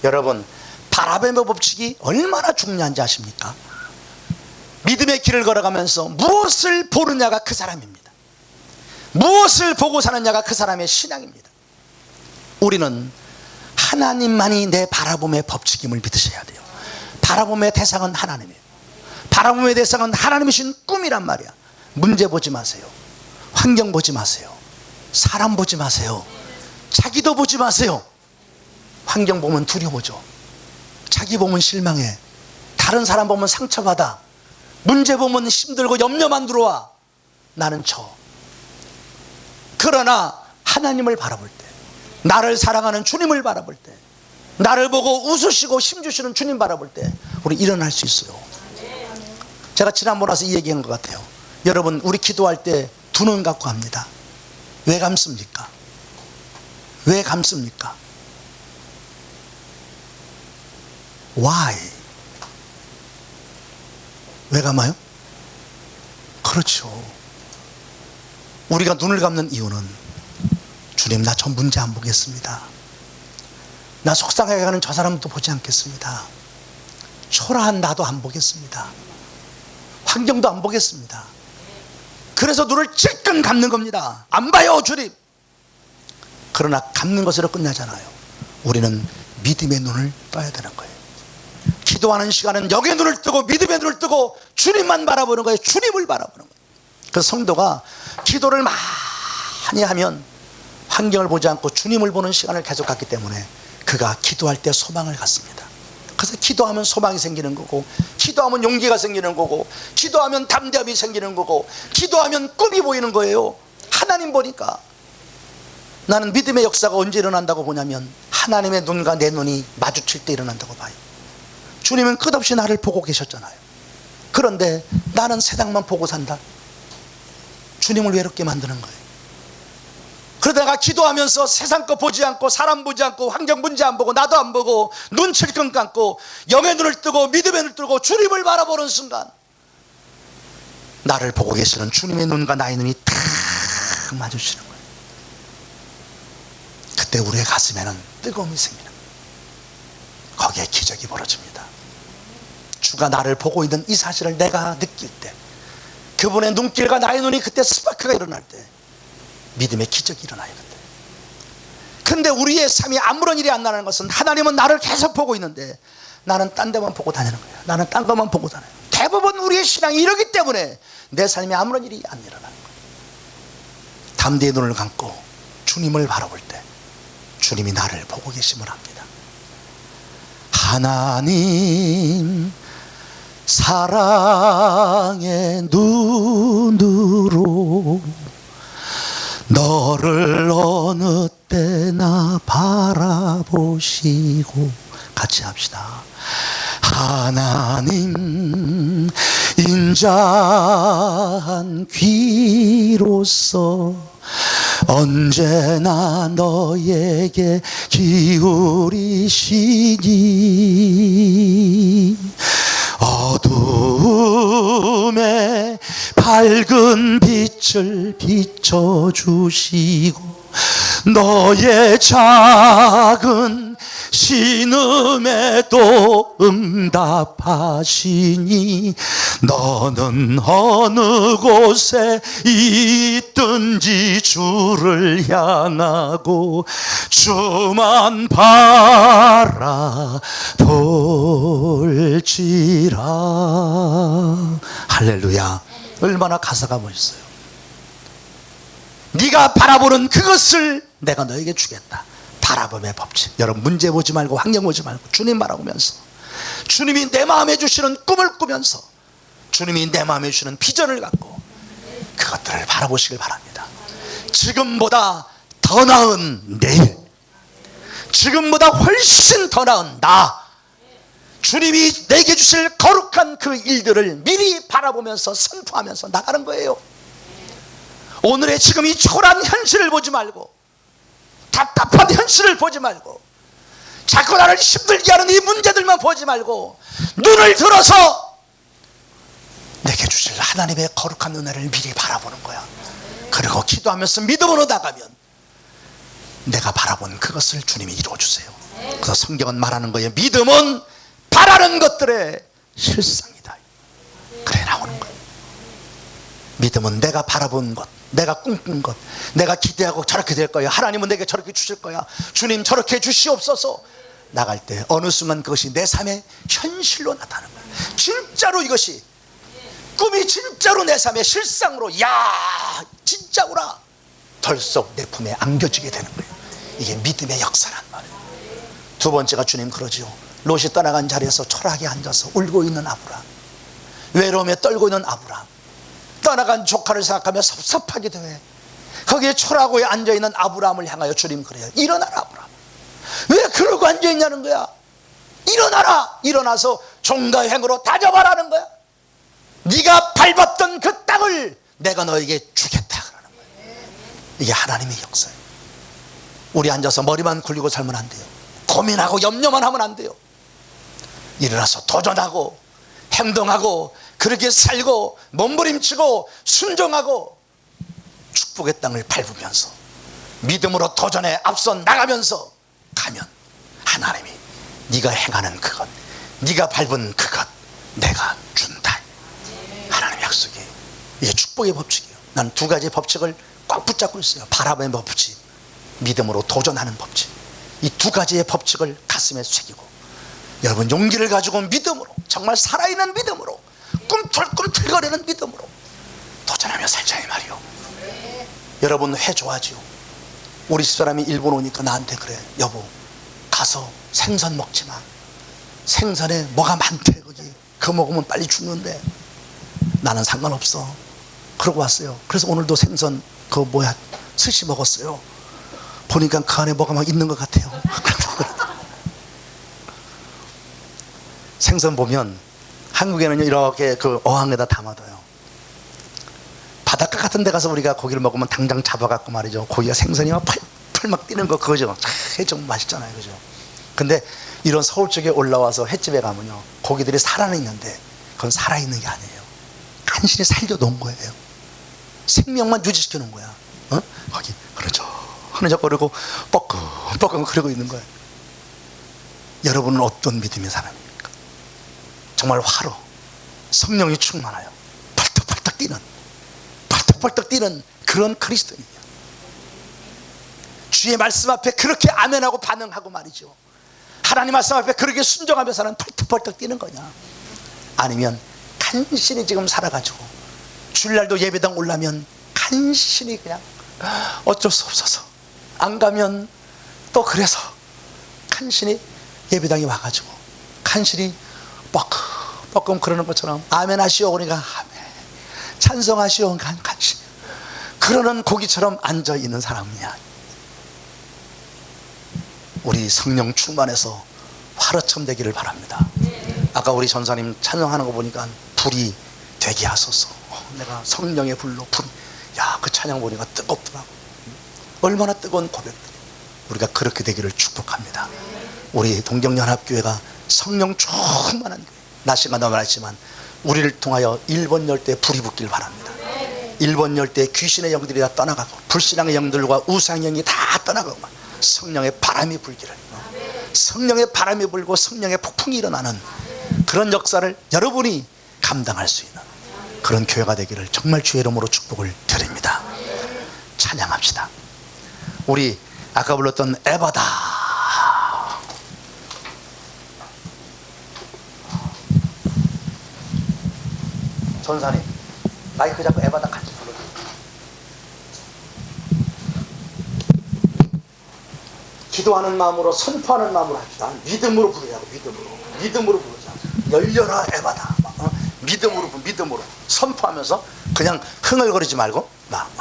A: 여러분, 바라봄의 법칙이 얼마나 중요한지 아십니까? 믿음의 길을 걸어가면서 무엇을 보느냐가 그 사람입니다. 무엇을 보고 사느냐가 그 사람의 신앙입니다. 우리는 하나님만이 내 바라봄의 법칙임을 믿으셔야 돼요. 바라봄의 대상은 하나님이에요. 바라봄의 대상은 하나님이신 꿈이란 말이야. 문제 보지 마세요. 환경 보지 마세요. 사람 보지 마세요. 자기도 보지 마세요. 환경 보면 두려워져. 자기 보면 실망해. 다른 사람 보면 상처받아. 문제 보면 힘들고 염려만 들어와. 나는 그러나 하나님을 바라볼 때, 나를 사랑하는 주님을 바라볼 때, 나를 보고 웃으시고 힘주시는 주님 바라볼 때 우리 일어날 수 있어요. 제가 지난번 와서 이 얘기한 것 같아요. 여러분, 우리 기도할 때 두 눈 갖고 합니다. 왜 감습니까? 왜 감습니까? Why? 왜 감아요? 그렇죠. 우리가 눈을 감는 이유는 주님, 나 저 문제 안 보겠습니다. 나 속상해가는 저 사람도 보지 않겠습니다. 초라한 나도 안 보겠습니다. 환경도 안 보겠습니다. 그래서 눈을 찔끔 감는 겁니다. 안 봐요, 주님. 그러나 감는 것으로 끝나잖아요. 우리는 믿음의 눈을 떠야 되는 거예요. 기도하는 시간은 영의 눈을 뜨고 믿음의 눈을 뜨고 주님만 바라보는 거예요. 주님을 바라보는 거예요. 그래서 성도가 기도를 많이 하면 환경을 보지 않고 주님을 보는 시간을 계속 갖기 때문에 그가 기도할 때 소망을 갖습니다. 그래서 기도하면 소망이 생기는 거고, 기도하면 용기가 생기는 거고, 기도하면 담대함이 생기는 거고, 기도하면 꿈이 보이는 거예요. 하나님 보니까. 나는 믿음의 역사가 언제 일어난다고 보냐면 하나님의 눈과 내 눈이 마주칠 때 일어난다고 봐요. 주님은 끝없이 나를 보고 계셨잖아요. 그런데 나는 세상만 보고 산다. 주님을 외롭게 만드는 거예요. 그러다가 기도하면서 세상 거 보지 않고, 사람 보지 않고, 환경 문제 안 보고, 나도 안 보고, 눈 칠끔 감고 영의 눈을 뜨고 믿음의 눈을 뜨고 주님을 바라보는 순간 나를 보고 계시는 주님의 눈과 나의 눈이 탁 마주치는 거예요. 그때 우리의 가슴에는 뜨거움이 생기는 거예요. 거기에 기적이 벌어집니다. 주가 나를 보고 있는 이 사실을 내가 느낄 때, 그분의 눈길과 나의 눈이 그때 스파크가 일어날 때 믿음의 기적이 일어나요. 근데 우리의 삶이 아무런 일이 안 나는 것은 하나님은 나를 계속 보고 있는데 나는 딴 데만 보고 다니는 거예요. 나는 딴 것만 보고 다녀요. 대부분 우리의 신앙이 이러기 때문에 내 삶에 아무런 일이 안 일어나는 거예요. 담대의 눈을 감고 주님을 바라볼 때 주님이 나를 보고 계심을 합니다. 하나님 사랑의 눈으로 너를 어느 때나 바라보시고, 같이 합시다. 하나님 인자한 귀로서 언제나 너에게 기울이시니 어둠에 밝은 빛을 비춰주시고 너의 작은 신음에도 응답하시니 너는 어느 곳에 있든지 주를 향하고 주만 바라볼지라. 할렐루야. 얼마나 가사가 멋있어요. 네가 바라보는 그것을 내가 너에게 주겠다. 바라봄의 법칙. 여러분, 문제 보지 말고 환경 보지 말고 주님 바라보면서, 주님이 내 마음에 주시는 꿈을 꾸면서, 주님이 내 마음에 주시는 비전을 갖고 그것들을 바라보시길 바랍니다. 지금보다 더 나은 내일, 지금보다 훨씬 더 나은 나, 주님이 내게 주실 거룩한 그 일들을 미리 바라보면서 선포하면서 나가는 거예요. 오늘의 지금 이 초라한 현실을 보지 말고, 답답한 현실을 보지 말고, 자꾸 나를 힘들게 하는 이 문제들만 보지 말고 눈을 들어서 내게 주실 하나님의 거룩한 은혜를 미리 바라보는 거야. 그리고 기도하면서 믿음으로 나가면 내가 바라본 그것을 주님이 이루어주세요. 그래서 성경은 말하는 거예요. 믿음은 바라는 것들의 실상이다. 그래, 나오는 거예요. 믿음은 내가 바라본 것, 내가 꿈꾼 것, 내가 기대하고 저렇게 될 거야. 하나님은 내게 저렇게 주실 거야. 주님 저렇게 주시옵소서. 나갈 때 어느 순간 그것이 내 삶의 현실로 나타나는 거야. 진짜로 이것이 꿈이 진짜로 내 삶의 실상으로, 야 진짜구나, 덜썩 내 품에 안겨지게 되는 거예요. 이게 믿음의 역사란 말이에요. 두 번째가 주님 그러지요. 롯이 떠나간 자리에서 초라하게 앉아서 울고 있는 아브람, 외로움에 떨고 있는 아브람, 떠나간 조카를 생각하며 섭섭하기도 해. 거기에 초라하게 앉아있는 아브람을 향하여 주님 그래요. 일어나라 아브람. 왜 그러고 앉아있냐는 거야. 일어나라. 일어나서 종과 행으로 다져봐라는 거야. 네가 밟았던 그 땅을 내가 너에게 주겠다 그러는 거야. 이게 하나님의 역사예요. 우리 앉아서 머리만 굴리고 살면 안 돼요. 고민하고 염려만 하면 안 돼요. 일어나서 도전하고 행동하고 그렇게 살고 몸부림치고 순종하고 축복의 땅을 밟으면서 믿음으로 도전에 앞서 나가면서 가면 하나님이 네가 행하는 그것, 네가 밟은 그것 내가 준다. 하나님의 약속이에요. 이게 축복의 법칙이에요. 난 두 가지 법칙을 꽉 붙잡고 있어요. 바람의 법칙, 믿음으로 도전하는 법칙. 이 두 가지의 법칙을 가슴에 새기고 여러분 용기를 가지고 믿음으로, 정말 살아있는 믿음으로, 꿈틀꿈틀거리는 믿음으로 도전하며 살자 이 말이요. 여러분 회 좋아하지요? 우리 집사람이 일본 오니까 나한테 그래. 여보 가서 생선 먹지 마. 생선에 뭐가 많대. 거기 그거 먹으면 빨리 죽는데. 나는 상관없어. 그러고 왔어요. 그래서 오늘도 생선 그거 뭐야 스시 먹었어요. 보니까 그 안에 뭐가 막 있는 것 같아요. 생선 보면 한국에는 이렇게 그 어항에다 담아둬요. 바닷가 같은 데 가서 우리가 고기를 먹으면 당장 잡아갖고 말이죠. 고기가 생선이 막 펄펄 막 뛰는 거 그거죠. 좀 맛있잖아요. 그죠? 근데 이런 서울 쪽에 올라와서 횟집에 가면요, 고기들이 살아있는데 그건 살아있는 게 아니에요. 간신히 살려놓은 거예요. 생명만 유지시켜 놓은 거야. 거기 흐느적거리고 뻐끔뻐끔 그러고 있는 거예요. 여러분은 어떤 믿음의 사람입니까? 정말 화로 성령이 충만하여 펄떡펄떡 뛰는 그런 그리스도인이에요. 주의 말씀 앞에 그렇게 아멘하고 반응하고 말이죠. 하나님 말씀 앞에 그렇게 순종하며 사는 펄떡펄떡 뛰는 거냐? 아니면 간신히 지금 살아가지고 주일날도 예배당 올라면 간신히 그냥 어쩔 수 없어서 안 가면 또 그래서 간신히 예배당에 와가지고 간신히 뻐끔 그러는 것처럼 아멘 하시오 그러니까 아멘, 찬성하시오 간신히 그러는 고기처럼 앉아있는 사람이냐? 우리 성령 충만해서 화로처럼 되기를 바랍니다. 아까 우리 전사님 찬양하는 거 보니까 불이 되게 하소서. 내가 성령의 불로 야, 그 찬양 보니까 뜨겁더라고. 얼마나 뜨거운 고백들. 우리가 그렇게 되기를 축복합니다. 우리 동경연합교회가 성령 충만한 교회. 낮 시간도 말했지만 우리를 통하여 일본 열대에 불이 붙길 바랍니다. 일본 열대에 귀신의 영들이 다 떠나가고 불신앙의 영들과 우상의 영이 다 떠나가고 성령의 바람이 불기를, 성령의 바람이 불고 성령의 폭풍이 일어나는 그런 역사를 여러분이 감당할 수 있는 그런 교회가 되기를 정말 주의 이름으로 축복을 드립니다. 찬양합시다. 우리 아까 불렀던 에바다. 전사님 마이크 잡고 에바다 같이 불러주세요. 기도하는 마음으로, 선포하는 마음으로 합시다. 믿음으로 부르자고. 믿음으로 부르자. 열려라 에바다. 믿음으로 선포하면서 그냥 흥얼거리지 말고 막.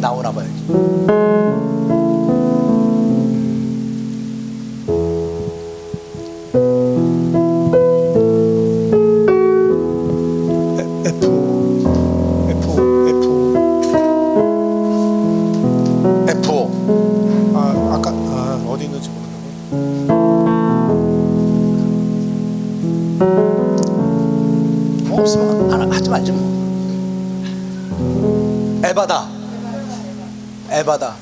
A: 나오나 봐요. F 없으면 하지 말지 뭐. 에바다. 에바다.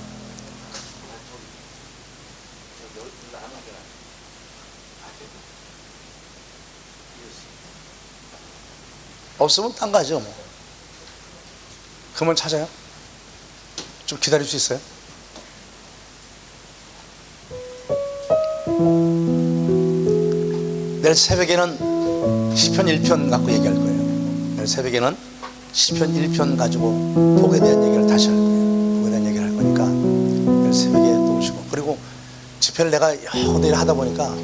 A: 없으면 딴 가죠 뭐. 그러면 찾아요? 좀 기다릴 수 있어요? 내일 새벽에는 시편 1편 갖고 얘기할 거예요. 내일 새벽에는 시편 1편 가지고 복에 대한 얘기를 다시 할 거예요. 복에 대한 얘기를 할 거니까 내일 새벽에 또 오시고. 그리고 집회를 내가 여러 일 하다 보니까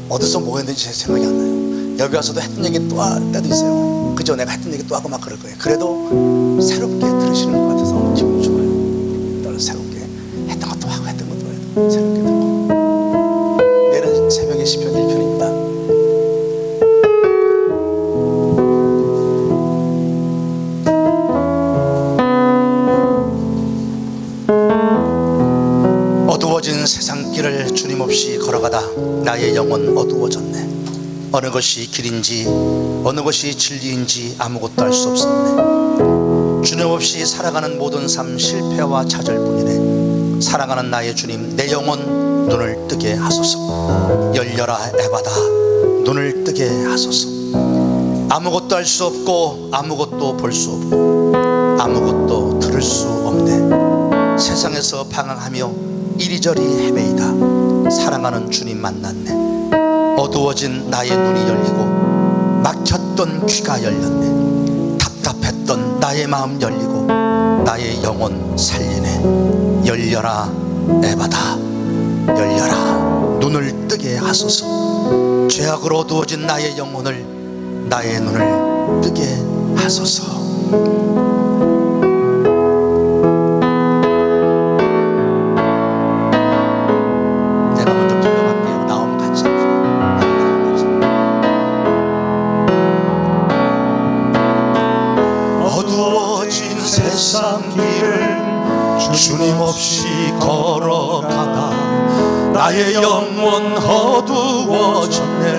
A: 어디서 뭐 했는지 제 생각이 안 나요. 여기 와서도 했던 얘기 또 할 때도 있어요. 그죠? 내가 했던 얘기 또 하고 막 그럴 거예요. 그래도 새롭게 들으시는 것 같아서 기분이 좋아요. 늘 새롭게 했던 것도 하고 했던 것도 해도 새롭게 듣고. 내일은 새벽에 시편 1편입니다. 어두워진 세상길을 주님 없이 걸어가다 나의 영혼 어두워졌네. 어느 것이 길인지 어느 것이 진리인지 아무것도 알 수 없었네. 주님 없이 살아가는 모든 삶 실패와 좌절뿐이네. 사랑하는 나의 주님, 내 영혼 눈을 뜨게 하소서. 열려라 에바다, 눈을 뜨게 하소서. 아무것도 알 수 없고 아무것도 볼 수 없고 아무것도 들을 수 없네. 세상에서 방황하며 이리저리 헤매이다 사랑하는 주님 만났네. 어두워진 나의 눈이 열리고 막혔던 귀가 열렸네. 답답했던 나의 마음 열리고 나의 영혼 살리네. 열려라 에바다, 열려라 눈을 뜨게 하소서. 죄악으로 어두워진 나의 영혼을, 나의 눈을 뜨게 하소서. 세상 길을 주님 없이 걸어가다 나의 영혼 어두워졌네.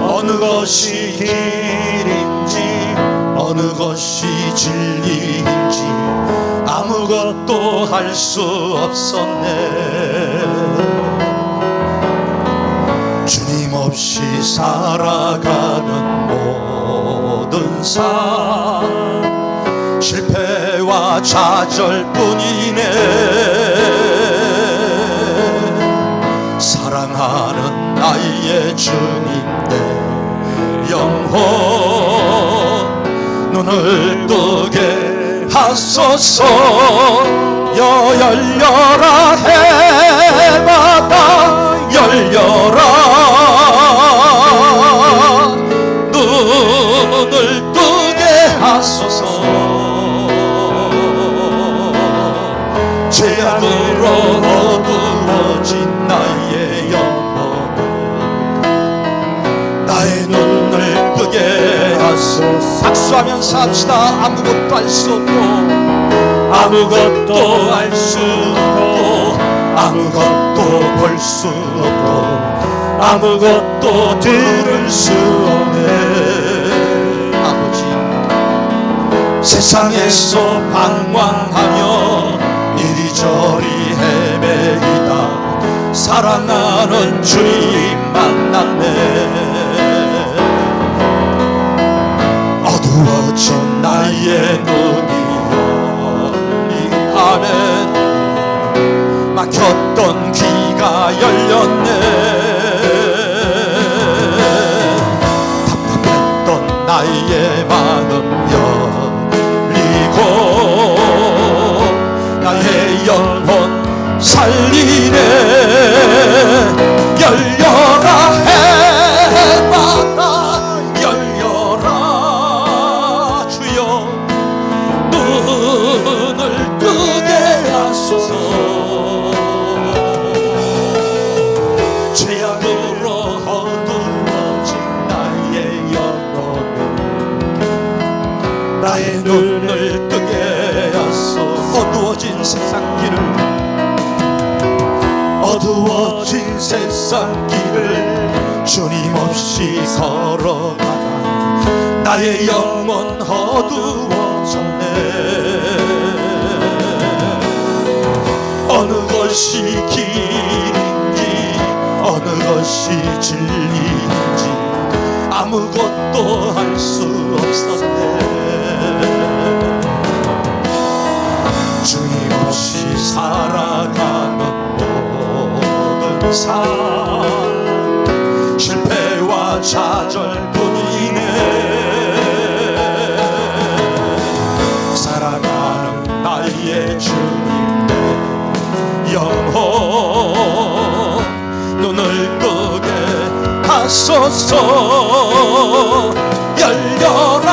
A: 어느 것이 길인지 어느 것이 진리인지 아무것도 할 수 없었네. 주님 없이 살아가는 모든 삶 실패와 좌절뿐이네. 사랑하는 나의 주님 내 영혼 눈을 뜨게 하소서. 열려라 해마다 열려라 눈을 뜨게 하소서. 죄악으로 어두워진 나의 영혼 나의 눈을 뜨게 하소서. 박수하면서 합시다. 아무것도 알 수 없고 아무것도 알 수 없고 아무것도 볼 수 없고 아무것도 들을 수 없네. 아버지, 세상에서 방황하며 이리저리 헤매이다 사랑하는 주님 만났네. 어두워진 나의 눈이 아멘. 막혔던 귀가 열렸네. 답답했던 나의 마음 열리고 나의 영혼 살리네. 열려라 해마다 열려라 주여 눈을 뜨게 하소서. 죄악으로 어두워진 나의 영혼을 힘없이 걸어가다 나의 영혼 어두워졌네. 어느 것이 길인지 어느 것이 진리인지 아무것도 알 수 없었네. 주님 없이 살아가는 모든 삶 실패와 좌절뿐이네. 살아가는 나의 주님 내 영혼 눈을 뜨게 하소서. 열려라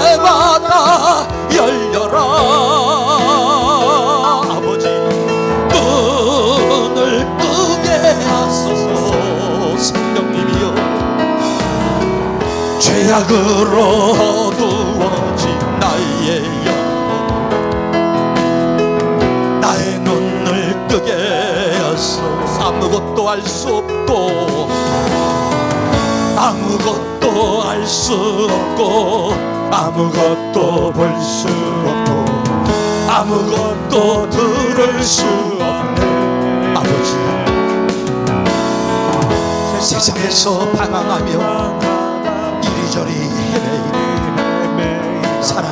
A: 해마다 열려라. 아버지 눈을 뜨게 하소서. 성령님이여 죄악으로 어두워진 나의 영혼 나의 눈을 뜨게 하소서. 아무것도 알 수 없고 아무것도 알 수 없고 아무것도 볼 수 없고 아무것도 들을 수 없네. 아버지 세상에서 방황하며